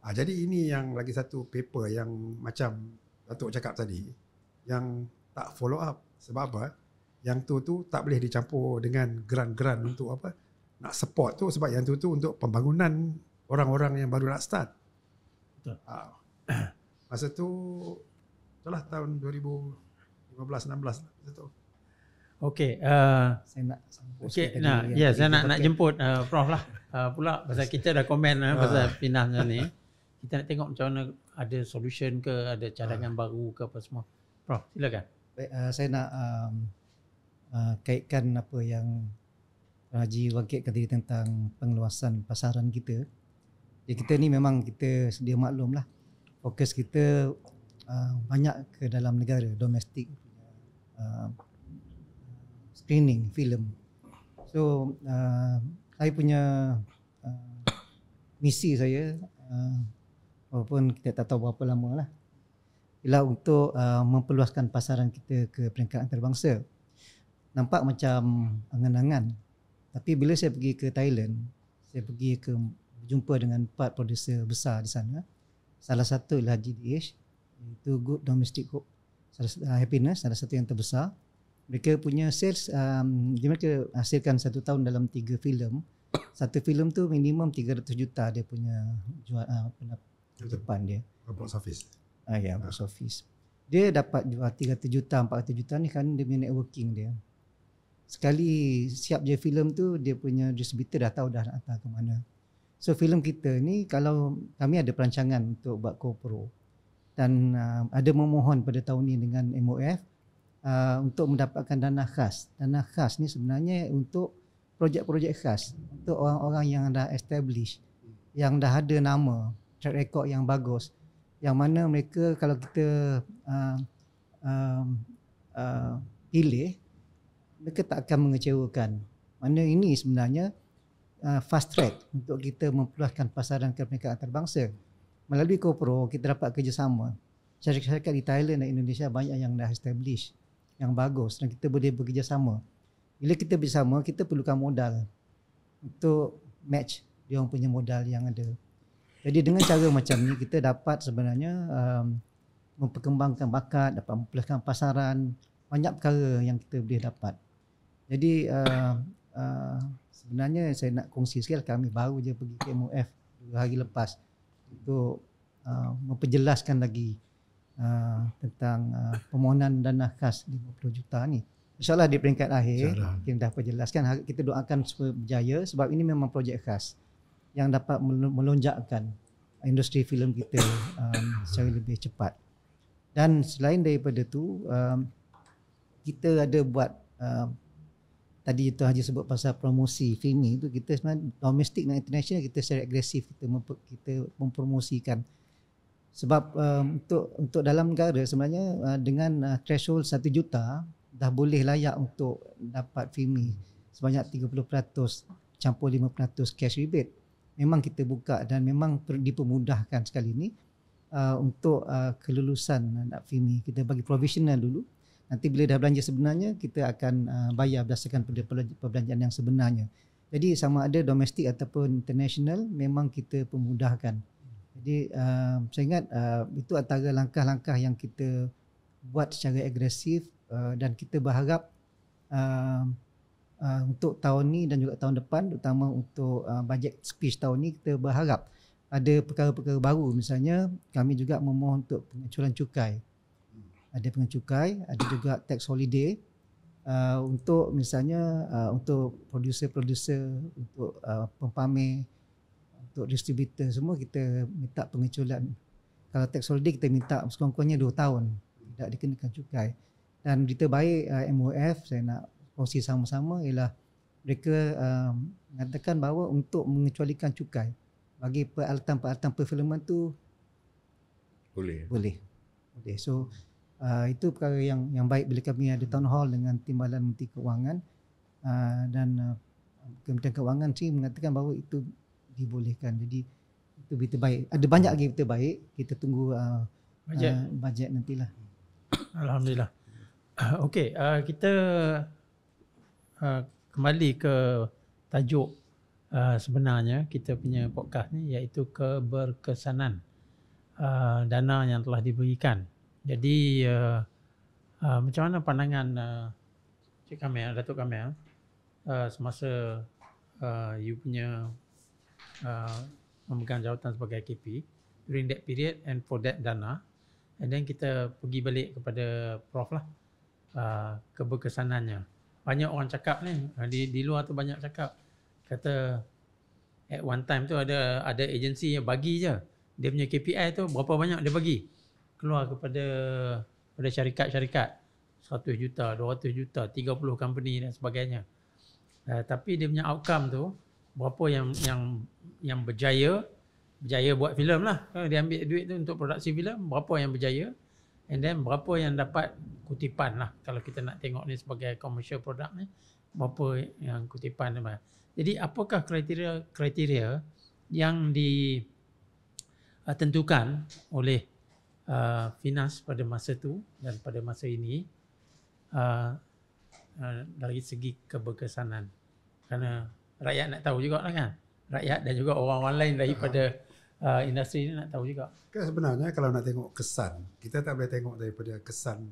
Jadi ini yang lagi satu paper yang macam Datuk cakap tadi, yang tak follow up. Sebab apa? Yang tu tak boleh dicampur dengan grant untuk apa? Nak support tu, sebab yang tu untuk pembangunan orang-orang yang baru nak start. Betul. Masa tu itulah tahun 2015-16 masa tu. Okey, Saya nak sambung okey, sikit nah, tadi ya, yang saya tadi nak kita jemput Prof lah pula pasal kita dah komen pasal pinahnya ni. Kita nak tengok macam mana ada solution ke, ada cadangan baru ke apa semua. Prof, silakan. Baik, saya nak kaitkan apa yang Haji wangkitkan tadi tentang pengeluasan pasaran kita. Jadi kita ni memang kita sedia maklum lah, fokus kita banyak ke dalam negara, domestik screening filem. So saya punya misi saya, walaupun kita tak tahu berapa lama lah, ialah untuk memperluaskan pasaran kita ke peringkat antarabangsa. Nampak macam angan-angan, tapi bila saya pergi ke Thailand, saya pergi ke berjumpa dengan 4 producer besar di sana. Salah satu ialah GDH, iaitu Good Domestic Happiness, salah satu yang terbesar. Mereka punya sales, mereka hasilkan satu tahun dalam 3 filem. Satu filem tu minimum 300 juta dia punya jual depan dia. Box office. Ya, box office. Dia dapat jual 300 juta, 400 juta ni kan dia punya networking dia. Sekali siap je filem tu, dia punya distributor dah tahu dah nak hantar ke mana. So filem kita ni, kalau kami ada perancangan untuk buat co-pro dan ada memohon pada tahun ni dengan MOF untuk mendapatkan dana khas. Dana khas ni sebenarnya untuk projek-projek khas, untuk orang-orang yang dah establish, yang dah ada nama, track record yang bagus, yang mana mereka kalau kita pilih, mereka tak akan mengecewakan. Mana ini sebenarnya fast track untuk kita memperluaskan pasaran ke peringkat antarabangsa. Melalui co-pro kita dapat kerjasama. Syarikat-syarikat di Thailand dan Indonesia banyak yang dah establish, yang bagus, dan kita boleh bekerjasama. Bila kita bersama, kita perlukan modal untuk match dia orang punya modal yang ada. Jadi dengan cara macam ni kita dapat sebenarnya memperkembangkan bakat, dapat memperluaskan pasaran, banyak perkara yang kita boleh dapat. Jadi sebenarnya saya nak kongsi sekali, kami baru je pergi ke MOF 2 hari lepas untuk memperjelaskan lagi tentang permohonan dana khas 50 juta ni. InsyaAllah di peringkat akhir kita dah perjelaskan. Kita doakan supaya berjaya, sebab ini memang projek khas yang dapat melonjakkan industri filem kita secara lebih cepat. Dan selain daripada tu, kita ada buat tadi itu Haji sebut pasal promosi filmi tu, kita sebenarnya domestik dan international kita secara agresif kita mempromosikan. Sebab untuk dalam negara sebenarnya dengan threshold 1 juta dah boleh layak untuk dapat filmi sebanyak 30% campur 5% cash rebate. Memang kita buka dan memang dipermudahkan sekali ni untuk kelulusan nak filmi. Kita bagi provisional dulu. Nanti bila dah belanja sebenarnya, kita akan bayar berdasarkan pada perbelanjaan yang sebenarnya. Jadi sama ada domestik ataupun international, memang kita pemudahkan. Jadi saya ingat itu antara langkah-langkah yang kita buat secara agresif, dan kita berharap untuk tahun ni dan juga tahun depan, terutama untuk bajet speech tahun ni, kita berharap ada perkara-perkara baru. Misalnya kami juga memohon untuk pengecualian cukai. Ada pengecualian cukai, ada juga tax holiday untuk misalnya untuk producer-producer, untuk pempamer, untuk distributor, semua kita minta pengecualian. Kalau tax holiday kita minta sekurang-kurangnya 2 tahun tidak dikenakan cukai. Dan berita baik MOF saya nak kongsi sama-sama ialah mereka mengatakan bahawa untuk mengecualikan cukai bagi peralatan-peralatan perfilman tu boleh. So itu perkara yang baik bila kami ada town hall dengan Timbalan Menteri Keuangan dan Kementerian Keuangan sih mengatakan bahawa itu dibolehkan. Jadi itu berita baik. Ada banyak lagi berita baik. Kita tunggu bajet nantilah. Alhamdulillah. Okey, kita kembali ke tajuk sebenarnya kita punya podcast ni, iaitu keberkesanan dana yang telah diberikan. Jadi macam mana pandangan Cik Kamil, Datuk Kamil, semasa you punya memegang jawatan sebagai KP during that period and for that dana, and then kita pergi balik kepada Prof lah, keberkesanannya. Banyak orang cakap ni, di luar tu banyak cakap, kata at one time tu ada agensi yang bagi je dia punya KPI tu berapa banyak dia bagi keluar kepada syarikat-syarikat, 100 juta, 200 juta, 30 company dan sebagainya. Tapi dia punya outcome tu, berapa yang berjaya buat filem lah. Dia ambil duit tu untuk produksi filem, berapa yang berjaya, and then berapa yang dapat kutipan lah. Kalau kita nak tengok ni sebagai commercial product ni, berapa yang kutipan ni. Jadi apakah kriteria yang ditentukan oleh Finas pada masa tu dan pada masa ini dari segi keberkesanan? Kerana rakyat nak tahu juga lah kan. Rakyat dan juga orang-orang lain daripada industri ni nak tahu juga. Sebenarnya kalau nak tengok kesan, kita tak boleh tengok daripada kesan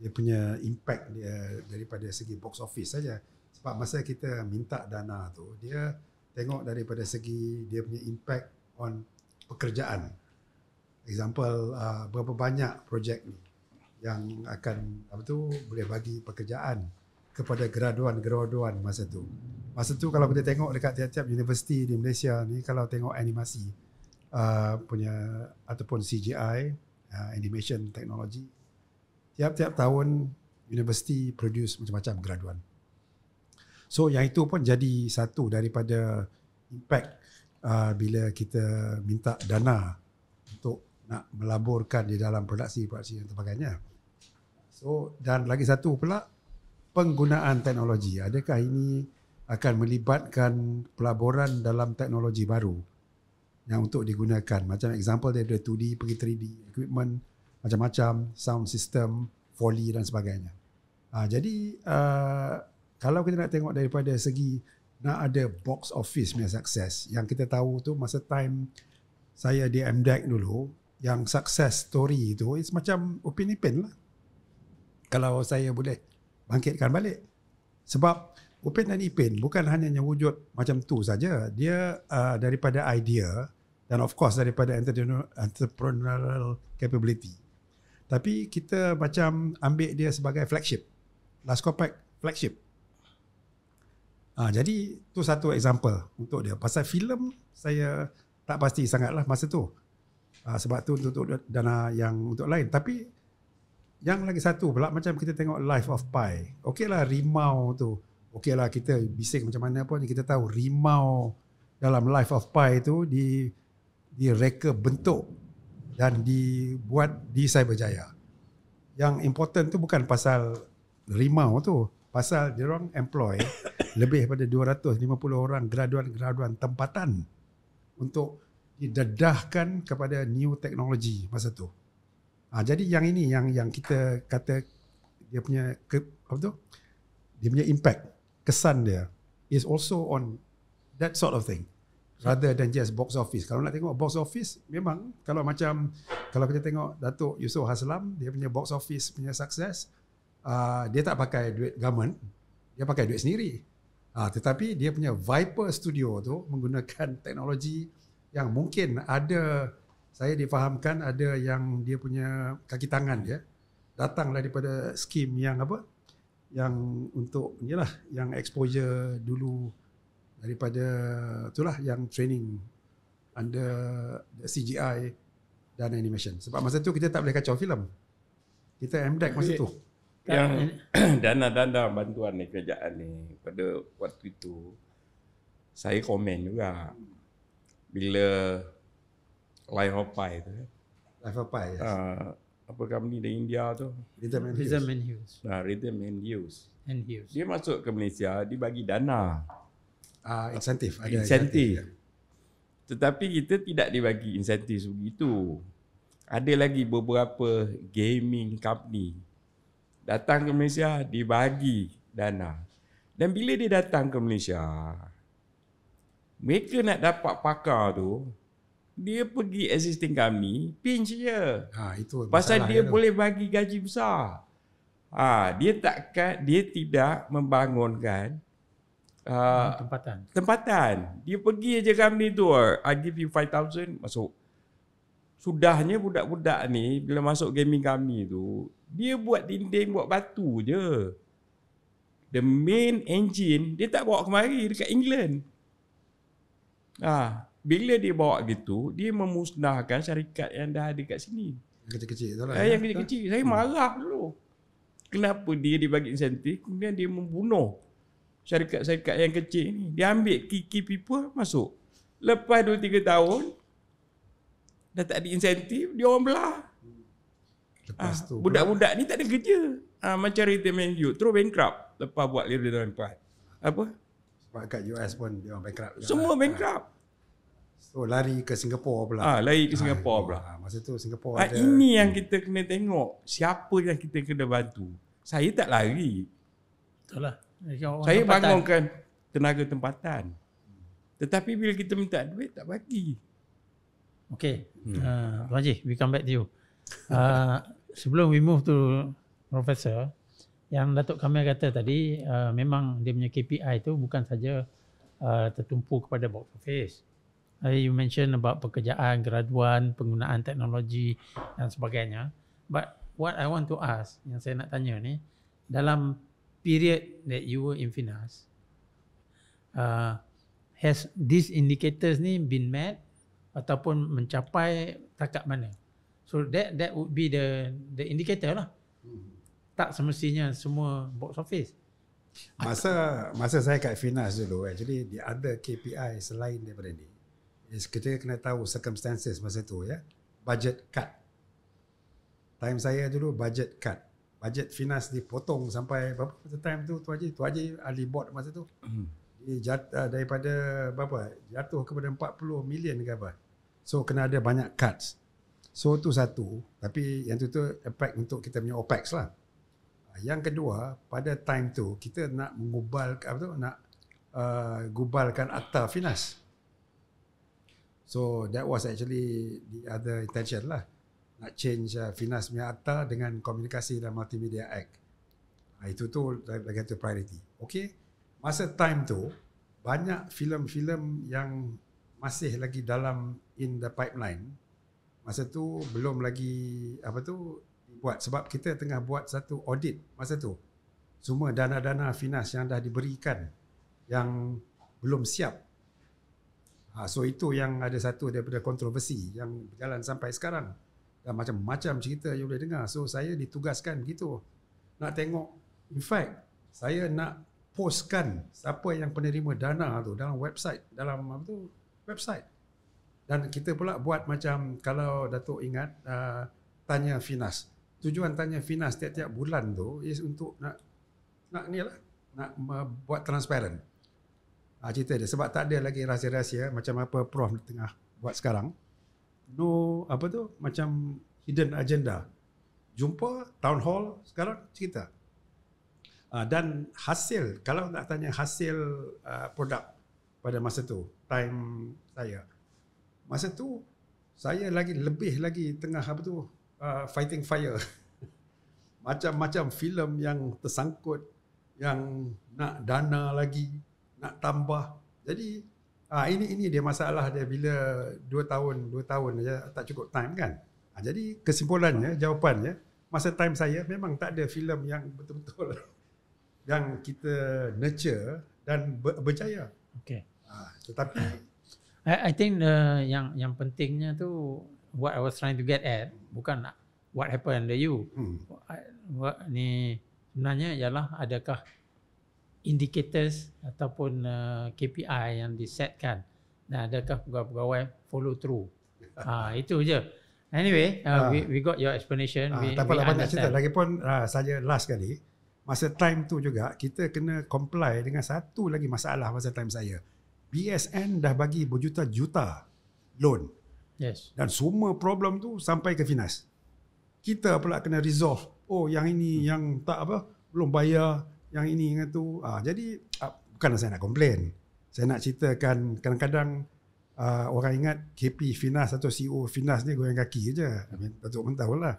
dia punya impact dia daripada segi box office saja. Sebab masa kita minta dana tu, dia tengok daripada segi dia punya impact on pekerjaan. Example, berapa banyak projek ni yang akan boleh bagi pekerjaan kepada graduan masa tu. Masa tu kalau kita tengok dekat tiap-tiap universiti di Malaysia ni, kalau tengok animasi punya ataupun CGI, animation technology, tiap-tiap tahun universiti produce macam-macam graduan. So yang itu pun jadi satu daripada impact bila kita minta dana untuk nak melaburkan di dalam produksi dan sebagainya. So dan lagi satu pula, penggunaan teknologi. Adakah ini akan melibatkan pelaburan dalam teknologi baru yang untuk digunakan? Macam example daripada 2D pergi 3D, equipment macam-macam, sound system, Foley dan sebagainya. Jadi kalau kita nak tengok daripada segi nak ada box office punya sukses, yang kita tahu tu masa time saya di MDEC dulu, yang success story itu it's macam Upin Ipin lah. Kalau saya boleh bangkitkan balik. Sebab Upin dan Ipin bukan hanya wujud macam tu saja. Dia daripada idea dan of course daripada entrepreneurial capability. Tapi kita macam ambil dia sebagai flagship. Last Kopak flagship. Jadi tu satu example untuk dia. Pasal filem saya tak pasti sangatlah masa tu. Sebab tu untuk dana yang untuk lain. Tapi yang lagi satu pula macam kita tengok Life of Pi. Okeylah Rimau tu. Okeylah kita bising macam mana pun kita tahu Rimau dalam Life of Pi tu direka bentuk dan dibuat di Cyberjaya. Yang important tu bukan pasal Rimau tu, pasal dia orang employ lebih daripada 250 orang graduan tempatan untuk didedahkan kepada new technology masa tu. Jadi yang ini yang kita kata dia punya dia punya impact, kesan dia is also on that sort of thing rather than just box office. Kalau nak tengok box office, memang kalau kita tengok Datuk Yusof Haslam, dia punya box office punya sukses, dia tak pakai duit government, dia pakai duit sendiri. Tetapi dia punya Viper Studio tu menggunakan teknologi yang mungkin ada, saya difahamkan ada yang dia punya kaki tangan dia datang daripada skim yang yang untuk yang exposure dulu daripada itulah yang training under CGI dan animation. Sebab masa tu kita tak boleh kacau filem. Kita MDEC masa tu. Yang dana-dana bantuan ni, kerajaan ni pada waktu itu saya komen juga. bila Life of Pi tu. Life of Pi, yes. Apa company dari India tu? Rhythm and Rhythm Blues. and Hughes. Rhythm and Hughes. And Hughes. Dia masuk ke Malaysia, dia bagi dana. Insentif. Ada Insentif. ya. Tetapi kita tidak dibagi insentif begitu. Ada lagi beberapa gaming company datang ke Malaysia, dibagi dana. Dan bila dia datang ke Malaysia, mereka nak dapat pakar tu, dia pergi existing company, pinch je. Itu Pasal masalah dia tu. boleh bagi gaji besar. Dia tidak membangunkan tempatan. Dia pergi je company tu, I give you 5,000 masuk. Sudahnya budak-budak ni bila masuk gaming company tu, dia buat dinding, buat batu je. The main engine dia tak bawa kemari, dekat England. Bila dia bawa gitu, dia memusnahkan syarikat yang dah ada kat sini. Kecil-kecil tu lah. Yang kecil-kecil. Saya marah dulu. Kenapa dia dibagi insentif, kemudian dia membunuh syarikat-syarikat yang kecil ni. Dia ambil key people masuk. Lepas 2-3 tahun, dah tak ada insentif, dia orang belah. Lepas tu Budak-budak ni tak ada kerja. Macam Rhythm and Hughes, terus bankrupt. Lepas buat Rhythm and Blues. Apa? sebab kat US pun dia orang bankrupt juga. Semua bankrupt. So lari ke Singapura pula. Lari ke Singapura pula. Masa tu Singapura ada. Ini yang kita kena tengok. Siapa yang kita kena bantu. Saya tak lari. Betul lah. Saya bangunkan tenaga tempatan. Tetapi bila kita minta duit, tak bagi. Okay. Tuan Haji, we come back to you. Sebelum we move to Professor, yang Datuk Kamil kata tadi, memang dia punya KPI tu bukan saja tertumpu kepada box office. You mention about pekerjaan, graduan, penggunaan teknologi dan sebagainya. But what I want to ask, yang saya nak tanya ni, dalam period that you were in Finas, has these indicators ni been met ataupun mencapai takat mana? So that would be the indicator lah. Tak semestinya semua box office. Masa saya kat Finas dulu, actually the other KPI selain daripada ni, is kita kena tahu circumstances masa tu ya. Budget cut. Time saya dulu budget cut. Budget Finas dipotong sampai berapa masa time tu Tuan Haji ahli board masa tu. Dia daripada berapa? Jatuh kepada 40 million ke apa. So kena ada banyak cuts. So tu satu, tapi yang tu impact untuk kita punya OPEX lah. Yang kedua, pada time tu kita nak gubalkan akta Finas. So that was actually the other intention lah. Nak change Finas punya akta dengan Komunikasi dan Multimedia Act. Itu tu lagi satu priority. Okay. Masa time tu banyak filem-filem yang masih lagi dalam in the pipeline. Masa tu belum lagi dibuat sebab kita tengah buat satu audit masa tu. Semua dana-dana Finas yang dah diberikan yang belum siap. So itu yang ada satu daripada kontroversi yang berjalan sampai sekarang. Dan macam-macam cerita yang boleh dengar. So saya ditugaskan begitu. Nak tengok, in fact, saya nak postkan siapa yang penerima dana tu dalam website, website. Dan kita pula buat macam kalau Datuk ingat tanya Finas. Tujuan tanya Finas tiap-tiap bulan tu is untuk nak buat transparent. Cerita dia sebab tak ada lagi rahsia-rahsia macam apa Prof tengah buat sekarang. No macam hidden agenda. Jumpa town hall sekarang cerita. Dan hasil, kalau nak tanya hasil produk pada masa tu, time saya. Masa tu saya lebih lagi tengah fighting fire. Macam-macam filem yang tersangkut, yang nak dana lagi, nak tambah. Jadi ini dia masalah dia bila 2 tahun aja tak cukup time kan. Jadi kesimpulannya, jawapannya, masa time saya memang tak ada filem yang betul-betul yang kita nurture dan berjaya. Okay. Tetapi I think yang pentingnya tu what I was trying to get at bukan what happened to you. Ni sebenarnya ialah adakah indicators ataupun KPI yang disetkan dan adakah pegawai-pegawai follow through. Itu je. Anyway, we got your explanation. Tak apalah banyak cerita. Lagipun saja last kali, masa time tu juga kita kena comply dengan satu lagi masalah masa time saya. BSN dah bagi berjuta-juta loan. Yes. Dan semua problem tu sampai ke Finas. Kita pula kena resolve. Oh, yang ini yang tak belum bayar, yang ini dengan tu. Jadi bukanlah saya nak komplain. Saya nak ceritakan kadang-kadang orang ingat KP Finas atau CEO Finas ni goyang kaki je. Datuk pun tahulah.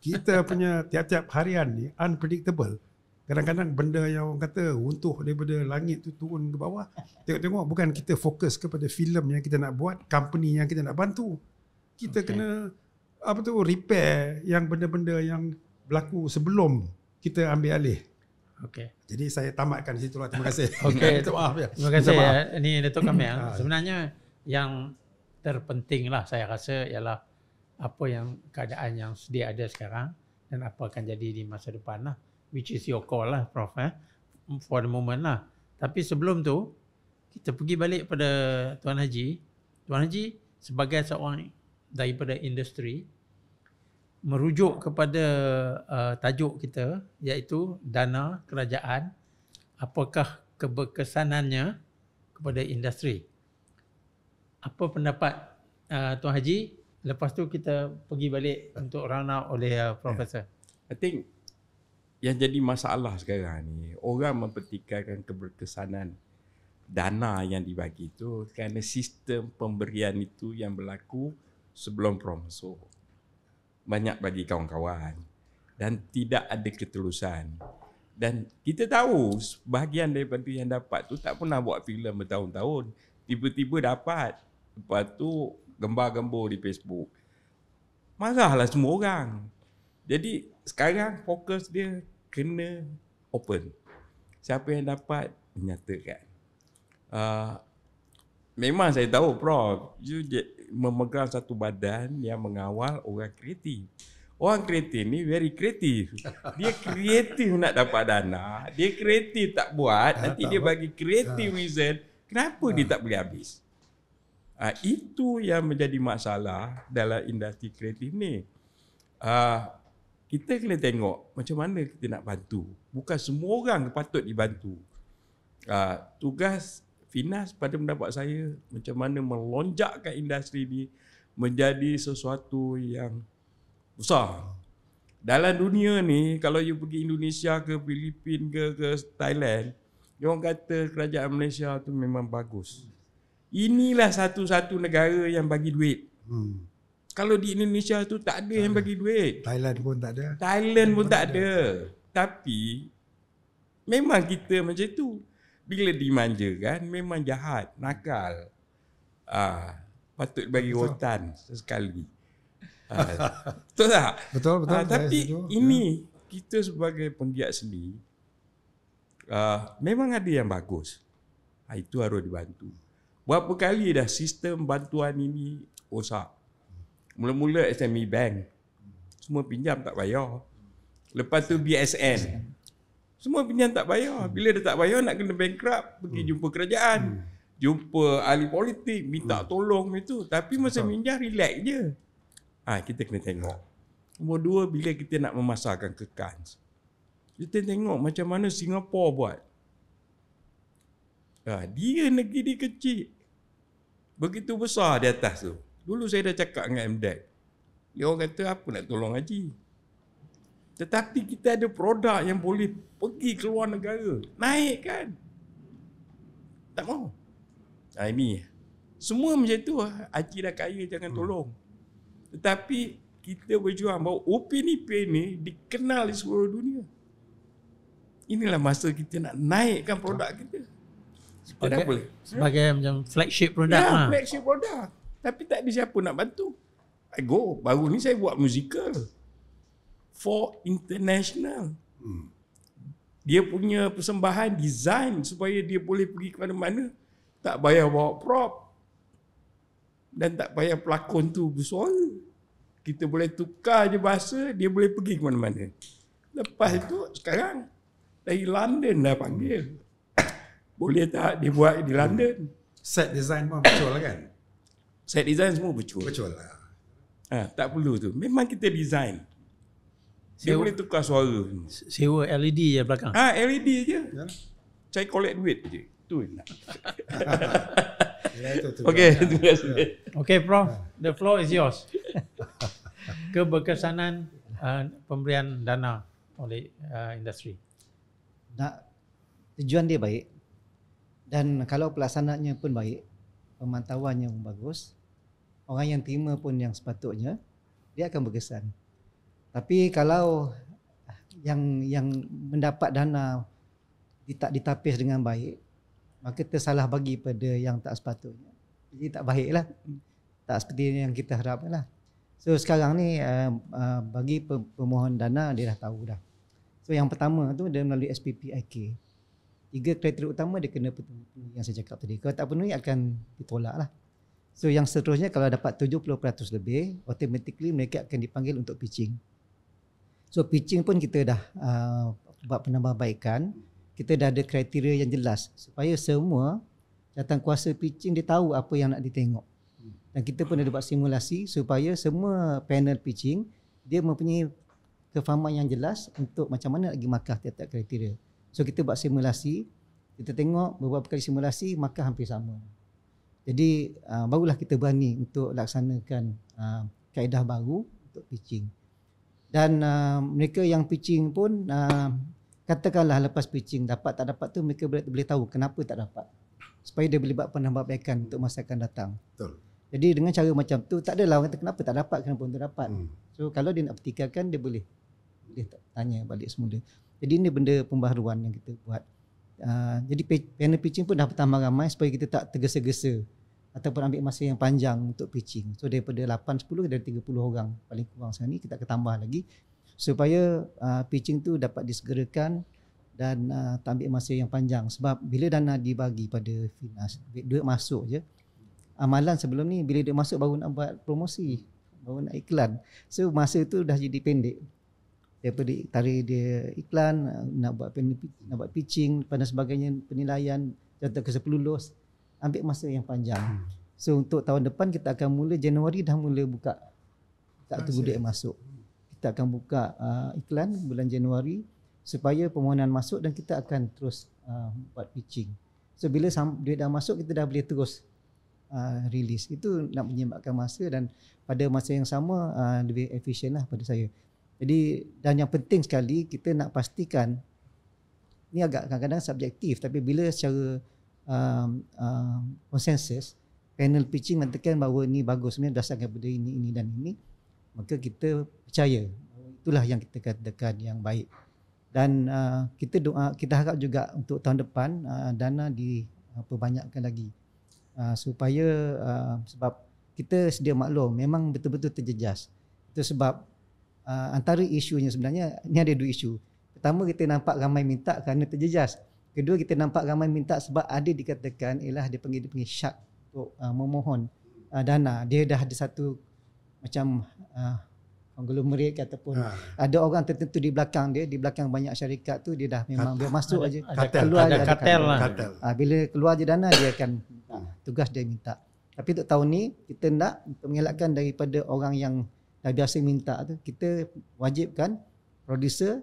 Kita punya tiap-tiap harian ni unpredictable. Kadang-kadang benda yang orang kata runtuh daripada langit tu turun ke bawah. Tengok-tengok bukan kita fokus kepada filem yang kita nak buat, company yang kita nak bantu. Kita kena repair yang benda-benda yang berlaku sebelum kita ambil alih. Okay. Jadi saya tamatkan di situ lah. Terima kasih. Okay. Maaf ya. Terima kasih ya. Ini Datuk Kamil. Sebenarnya yang terpenting lah saya rasa ialah apa yang keadaan yang sedia ada sekarang dan apa akan jadi di masa depan lah. Which is your call lah Prof. For the moment lah. Tapi sebelum tu, kita pergi balik pada Tuan Haji. Tuan Haji sebagai seorang daripada industri, merujuk kepada tajuk kita iaitu dana kerajaan, apakah keberkesanannya kepada industri. Apa pendapat Tuan Haji? Lepas tu kita pergi balik untuk round out oleh Profesor. I think yang jadi masalah sekarang ni, orang mempertikaikan keberkesanan dana yang dibagi itu kerana sistem pemberian itu yang berlaku sebelum promosi. Banyak bagi kawan-kawan dan tidak ada keterusan. Dan kita tahu bahagian daripada yang dapat tu tak pernah buat filem bertahun-tahun. Tiba-tiba dapat. Lepas tu gembar-gembur di Facebook. Marahlah semua orang. Jadi sekarang fokus dia kena open. Siapa yang dapat menyatakan. Memang saya tahu Prof, memegang satu badan yang mengawal orang kreatif. Orang kreatif ni very kreatif. Dia kreatif nak dapat dana, dia kreatif tak buat, nanti dia bagi kreatif reason kenapa dia tak boleh habis. Itu yang menjadi masalah dalam industri kreatif ni. Kita kena tengok macam mana kita nak bantu. Bukan semua orang patut dibantu. Tugas Finas pada pendapat saya macam mana melonjakkan industri ini menjadi sesuatu yang besar. Dalam dunia ni, kalau you pergi Indonesia ke Filipina ke Thailand, dia orang kata kerajaan Malaysia tu memang bagus. Inilah satu-satu negara yang bagi duit. Kalau di Indonesia tu tak ada yang bagi duit. Thailand pun tak ada. Thailand pun tak ada. Tapi memang kita macam tu. Bila dimanjakan memang jahat, nakal. Patut bagi rotan sesekali. Betul tak? Betul. Tapi ini kita sebagai penggiat seni memang ada yang bagus. Itu harus dibantu. Berapa kali dah sistem bantuan ini rosak. Mula-mula SME Bank. Semua pinjam tak bayar. Lepas tu BSN. Semua pinjam tak bayar. Bila dia tak bayar nak kena bankrupt, pergi jumpa kerajaan. Jumpa ahli politik, minta tolong itu. Tapi masa pinjam relax je. Kita kena tengok. Nombor dua, bila kita nak memasarkan ke Cannes, kita tengok macam mana Singapura buat. Dia negeri dia kecil. Begitu besar di atas tu. Dulu saya dah cakap dengan MDEC. Dia orang kata apa nak tolong Haji. Tetapi kita ada produk yang boleh pergi ke luar negara. Naik kan. Tak mau. Ini. Semua macam tu. Haji dah kaya jangan tolong. Tetapi kita berjuang bahawa Upin Ipin ni dikenal di seluruh dunia. Inilah masa kita nak naikkan produk kita. Sebagai macam flagship produk lah. Flagship produk. Tapi tak ada siapa nak bantu. Baru ni saya buat musical. For international. Dia punya persembahan design supaya dia boleh pergi ke mana-mana. Tak payah bawa prop. Dan tak payah pelakon tu bersuara. Kita boleh tukar je bahasa, dia boleh pergi ke mana-mana. Lepas itu sekarang dari London dah panggil. Boleh tak dia buat di London? set design pun betul kan? Set design semua betul. Betul lah. Tak perlu tu. Memang kita design. Dia boleh tukar suara. Sewa LED je belakang. LED je. Ya. Cari collect duit je. Tu je nak. Ya, itu Okey, terima kasih. Okay, Prof. The floor is yours. Keberkesanan pemberian dana oleh industri. Tujuan dia baik dan kalau pelaksanaannya pun baik, pemantauannya pun bagus, orang yang terima pun yang sepatutnya, dia akan berkesan. Tapi kalau yang mendapat dana tak ditapis dengan baik, maka tersalah bagi pada yang tak sepatutnya. Jadi tak baiklah. Tak seperti yang kita harapkan lah. So sekarang ni bagi pemohon dana dia dah tahu dah. So yang pertama tu dia melalui SPP IK. 3 kriteria utama dia kena penuhi yang saya cakap tadi. Kalau tak penuhi akan ditolak lah. So yang seterusnya kalau dapat 70% lebih, automatically mereka akan dipanggil untuk pitching. So pitching pun kita dah buat penambahbaikan. Kita dah ada kriteria yang jelas supaya semua datang kuasa pitching dia tahu apa yang nak ditengok. Dan kita pun ada buat simulasi supaya semua panel pitching dia mempunyai kefahaman yang jelas untuk macam mana lagi markah tiap-tiap kriteria. So kita buat simulasi, kita tengok beberapa kali simulasi markah hampir sama. Jadi barulah kita berani untuk laksanakan kaedah baru untuk pitching. Dan mereka yang pitching pun katakanlah lepas pitching dapat tak dapat tu mereka boleh tahu kenapa tak dapat. Supaya dia boleh buat penambahbaikan untuk masa akan datang. Betul. Jadi dengan cara macam tu tak adalah orang kata kenapa tak dapat, kenapa tak dapat. So kalau dia nak pertikaikan dia boleh tanya balik semula. Jadi ini benda pembaharuan yang kita buat. Jadi panel pitching pun dah bertambah ramai supaya kita tak tergesa-gesa ataupun ambil masa yang panjang untuk pitching. So daripada 8-10 dari 30 orang paling kurang sekarang ni kita akan tambah lagi supaya pitching tu dapat disegerakan dan tak ambil masa yang panjang. Sebab bila dana dibagi pada Finas, duit masuk je, amalan sebelum ni bila duit masuk baru nak buat promosi, baru nak iklan. So masa tu dah jadi pendek. Daripada tarik dia iklan, nak buat pitching dan sebagainya, penilaian, contoh ke 10 lulus, ambil masa yang panjang. So untuk tahun depan kita akan mula Januari dah mula buka tak tunggu duit masuk. Kita akan buka iklan bulan Januari supaya permohonan masuk dan kita akan terus buat pitching. So bila duit dah masuk kita dah boleh terus release. Itu nak menyempatkan masa dan pada masa yang sama lebih efisien lah pada saya. Jadi dan yang penting sekali kita nak pastikan ni agak kadang-kadang subjektif tapi bila secara konsensus panel pitching mengatakan bahawa ni bagus sebenarnya berdasarkan pada ini dan ini, maka kita percaya itulah yang kita katakan yang baik. Dan kita harap juga untuk tahun depan dana diperbanyakkan lagi supaya sebab kita sedia maklum memang betul-betul terjejas. Itu sebab antara isunya sebenarnya ni ada dua isu. Pertama kita nampak ramai minta kerana terjejas. Kedua kita nampak ramai minta sebab ada dikatakan ialah dia panggil syak untuk memohon dana. Dia dah ada satu macam konglomerat ataupun ada orang tertentu di belakang dia, di belakang banyak syarikat tu dia dah memang dia masuk aja keluar ada kartel lah. Bila keluar je dana dia akan tugas dia minta. Tapi untuk tahun ni kita nak untuk mengelakkan daripada orang yang dah biasa minta tu, kita wajibkan producer,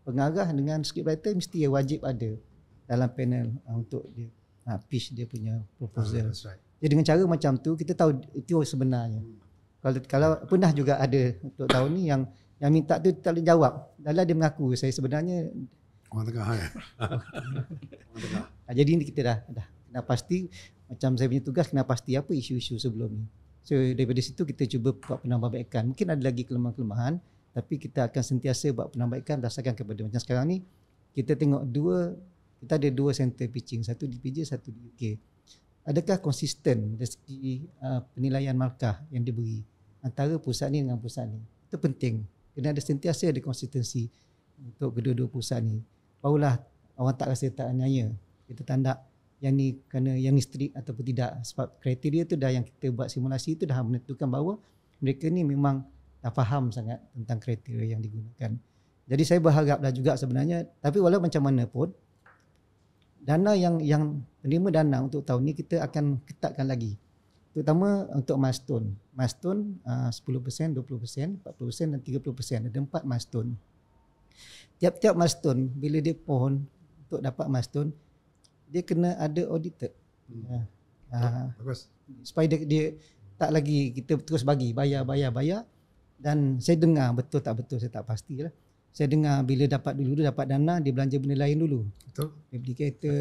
pengarah dengan scriptwriter mesti wajib ada dalam panel untuk dia pitch dia punya proposal. Right. Jadi dengan cara macam tu kita tahu itu sebenarnya. Kalau pernah juga ada untuk tahun ni yang minta tu tak boleh jawab. Dalam dia mengaku saya sebenarnya Orang tengah kan. Jadi ni kita dah kena pasti macam saya punya tugas kena pasti apa isu-isu sebelum ni. So daripada situ kita cuba buat penambahbaikan. Mungkin ada lagi kelemahan-kelemahan tapi kita akan sentiasa buat penambahbaikan berdasarkan kepada macam sekarang ni kita tengok kita ada dua center pitching, satu di PJ, satu di UK. Adakah konsisten dari segi penilaian markah yang diberi antara pusat ni dengan pusat ni? Itu penting. Kena ada sentiasa ada konsistensi untuk kedua-dua pusat ni. Barulah orang tak rasa tak aniaya. Kita tanda yang ni kerana yang ni strict ataupun tidak. Sebab kriteria tu dah yang kita buat simulasi tu dah menentukan bahawa mereka ni memang dah faham sangat tentang kriteria yang digunakan. Jadi saya berharaplah juga sebenarnya, tapi walau macam mana pun dana yang penerima dana untuk tahun ni kita akan ketatkan lagi. Terutama untuk milestone. Milestone 10%, 20%, 40% dan 30%. Ada 4 milestone. Tiap-tiap milestone bila dia pohon untuk dapat milestone, dia kena ada audited. Bagus. Supaya dia tak lagi kita terus bagi bayar dan saya dengar betul tak betul saya tak pastilah. Saya dengar bila dapat dana dia belanja benda lain dulu. Betul. Dia beli kereta,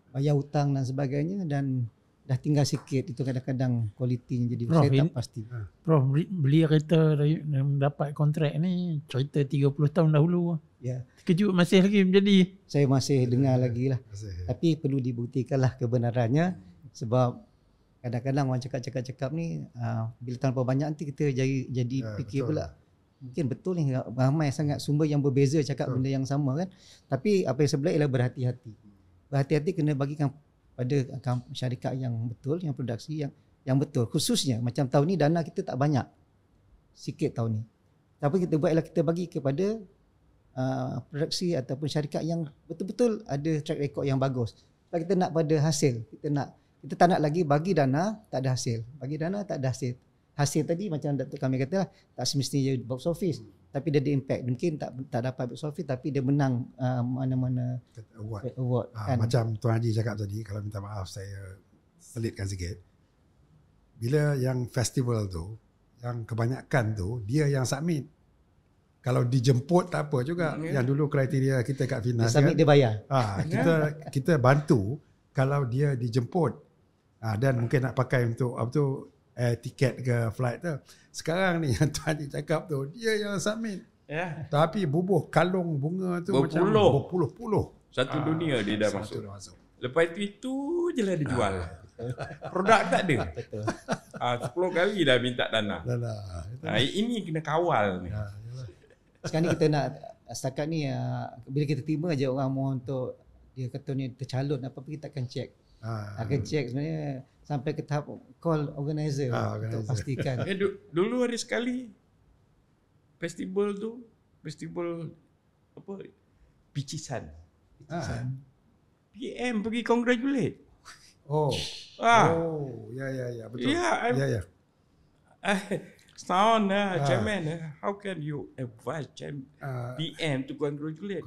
bayar hutang dan sebagainya dan dah tinggal sikit, itu kadang-kadang kualitinya jadi Prof, saya tak pasti. Prof, beli kereta dan dapat kontrak ni cerita 30 tahun dahulu. Ya, Terkejut masih lagi menjadi. saya masih dengar lagi lah. Masih. Tapi perlu dibuktikanlah kebenarannya sebab kadang-kadang orang cakap ni bila terlalu banyak nanti kita jadi fikir betul. pula. Mungkin betul ni ramai sangat sumber yang berbeza cakap benda yang sama kan. Tapi apa yang sebelah ialah berhati-hati. Berhati-hati kena bagikan pada syarikat yang betul, yang produksi yang betul. Khususnya macam tahun ni dana kita tak banyak. Sikit tahun ni. Tapi kita buat ialah kita bagi kepada produksi ataupun syarikat yang betul-betul ada track record yang bagus. Kalau kita nak pada hasil, kita tak nak lagi bagi dana tak ada hasil. Bagi dana tak ada hasil. Hasil tadi macam Datuk kami kata lah, tak semestinya box office, tapi dia ada impact. Mungkin tak dapat box office tapi dia menang mana-mana award kan. Macam Tuan Haji cakap tadi, kalau minta maaf saya selitkan sikit. Bila yang festival tu, yang kebanyakan tu dia yang submit. Kalau dijemput tak apa juga. Yang dulu kriteria kita kat Dia Finas submit dia bayar. kita bantu kalau dia dijemput. Dan mungkin nak pakai untuk apa tu, tiket ke flight tu. Sekarang ni yang Tuan Haji cakap tu, dia yang submit. Ya. Tapi bubuh kalung bunga tu macam berpuluh-puluh. Satu dunia dia dah Satu masuk. dah masuk. Lepas itu je lah dia jual. Produk tak ada. Betul. 10 kali dah minta dana. Dah lah. Ini kena kawal ni. Sekarang ni kita nak setakat ni bila kita terima aja orang mau untuk dia kata ni tercalon apa-apa kita akan check. Akan check sebenarnya sampai ke tahap call organizer untuk pastikan. Dulu ada sekali festival apa? Picisan. PM pergi congratulate. Ya betul. Ya. Sound chairman, how can you advise PM to congratulate?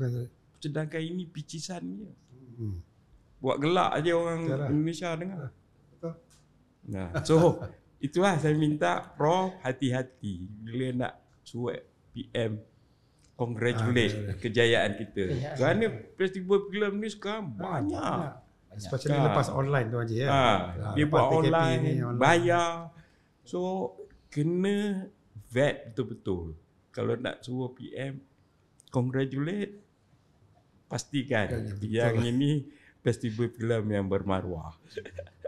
Sedangkan ini picisan je. Buat gelak aja orang Indonesia dengar. Betul. Nah, so itulah saya minta Prof hati-hati bila nak suat PM congratulate kejayaan kita. Kerana festival filem ni sekarang banyak. Especially lepas online tu Haji ya. Dia buat PKP online, ni bayar. So kena vet betul-betul. Kalau nak suruh PM congratulate, pastikan yang ini festival filem yang bermaruah.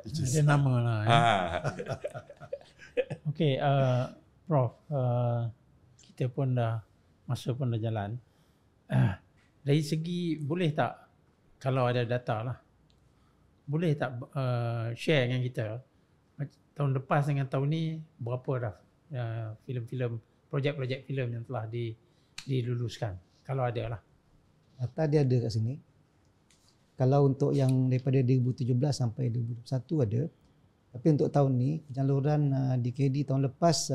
Ada nama lah. Okey, Prof, kita pun dah masa pun dah jalan. Dari segi boleh tak kalau ada data lah, boleh tak share dengan kita tahun lepas dengan tahun ni berapa dah filem-filem, projek-projek filem yang telah diluluskan, kalau ada lah. Data dia ada kat sini. Kalau untuk yang daripada 2017 sampai 2021 ada. Tapi untuk tahun ni penyaluran DKD tahun lepas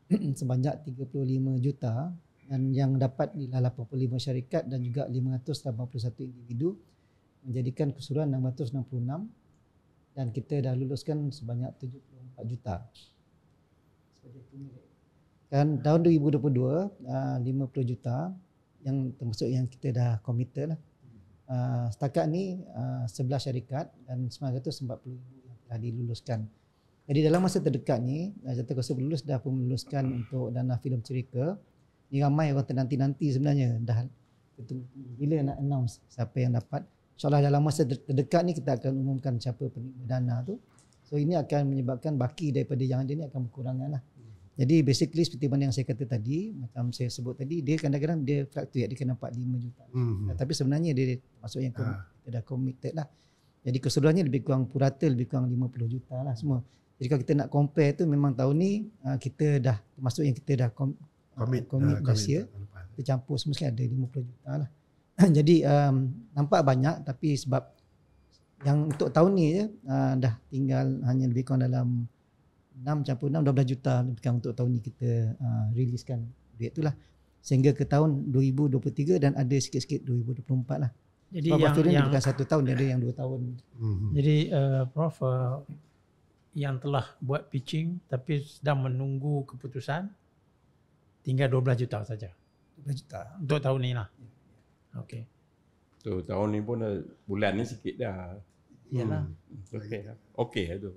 sebanyak 35 juta dan yang dapat ialah 85 syarikat dan juga 581 individu, menjadikan keseluruhan 666 dan kita dah luluskan sebanyak 74 juta. Dan tahun 2022 50 juta yang termasuk yang kita dah committed lah. Setakat ni 11 syarikat dan 940,000 yang telah diluluskan. Jadi dalam masa terdekat ni Jabatan Kuasa Berlulus dah pun meluluskan untuk dana filem cerita. Ni ramai orang ternanti-nanti sebenarnya dah bila nak announce siapa yang dapat. InsyaAllah dalam masa terdekat ni kita akan umumkan siapa penerima dana tu. So ini akan menyebabkan baki daripada yang ada ni akan berkurangan lah. Jadi basically seperti mana yang saya kata tadi, macam saya sebut tadi, dia kadang-kadang dia fluctuate, dia kena 45 juta. Tapi sebenarnya dia masuk yang kita dah committed lah. Jadi keseluruhannya lebih kurang purata, lebih kurang 50 juta lah semua. Jadi kalau kita nak compare tu memang tahun ni kita dah masuk yang kita dah commit last year. Kita campur semua sekali ada 50 juta lah. Jadi nampak banyak, tapi sebab yang untuk tahun ni je dah tinggal hanya lebih kurang dalam 6 12 juta lebih kurang untuk tahun ni kita riliskan duit itulah, sehingga ke tahun 2023 dan ada sikit-sikit 2024 lah. Jadi sebab yang bukan 1 tahun, dia ada yang 2 tahun. Jadi Prof, yang telah buat pitching tapi sedang menunggu keputusan tinggal 12 juta saja 12 juta untuk tahun ni lah. Okey. Tu tahun ni pun bulan ni sikit dah. Iyalah. Okey lah. Okey lah tu.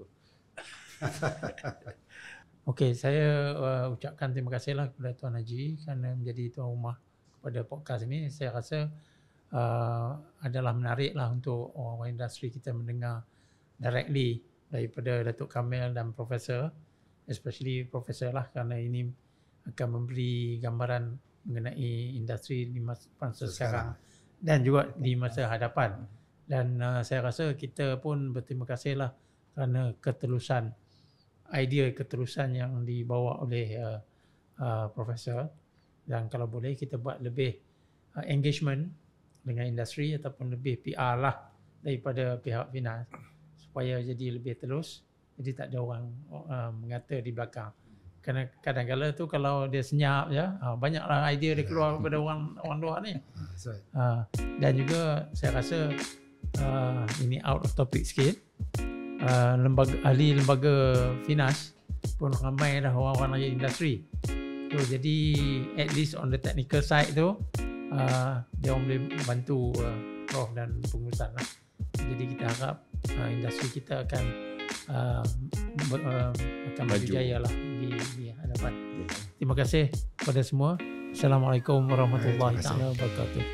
Okey, saya ucapkan terima kasihlah kepada Tuan Haji kerana menjadi tuan rumah kepada podcast ini. Saya rasa adalah menariklah untuk orang industri kita mendengar directly daripada Datuk Kamil dan Profesor, especially Profesor lah, kerana ini akan memberi gambaran mengenai industri di masa sekarang dan juga di masa hadapan. Dan saya rasa kita pun berterima kasihlah kerana idea keterusan yang dibawa oleh Profesor, dan kalau boleh kita buat lebih engagement dengan industri ataupun lebih PR lah daripada pihak Finas supaya jadi lebih terus, jadi tak ada orang mengata di belakang. Kerana kadang-kadang tu kalau dia senyap je, banyaklah idea dia keluar daripada orang luar ni. Dan juga saya rasa ini out of topic sikit. Ahli lembaga Finas pun ramai dah orang-orang dari industri. So, jadi at least on the technical side tu dia orang boleh bantu Prof dan pengurusan lah. Jadi kita harap industri kita akan berjaya lah di hadapan. Terima kasih kepada semua. Assalamualaikum warahmatullahi wabarakatuh.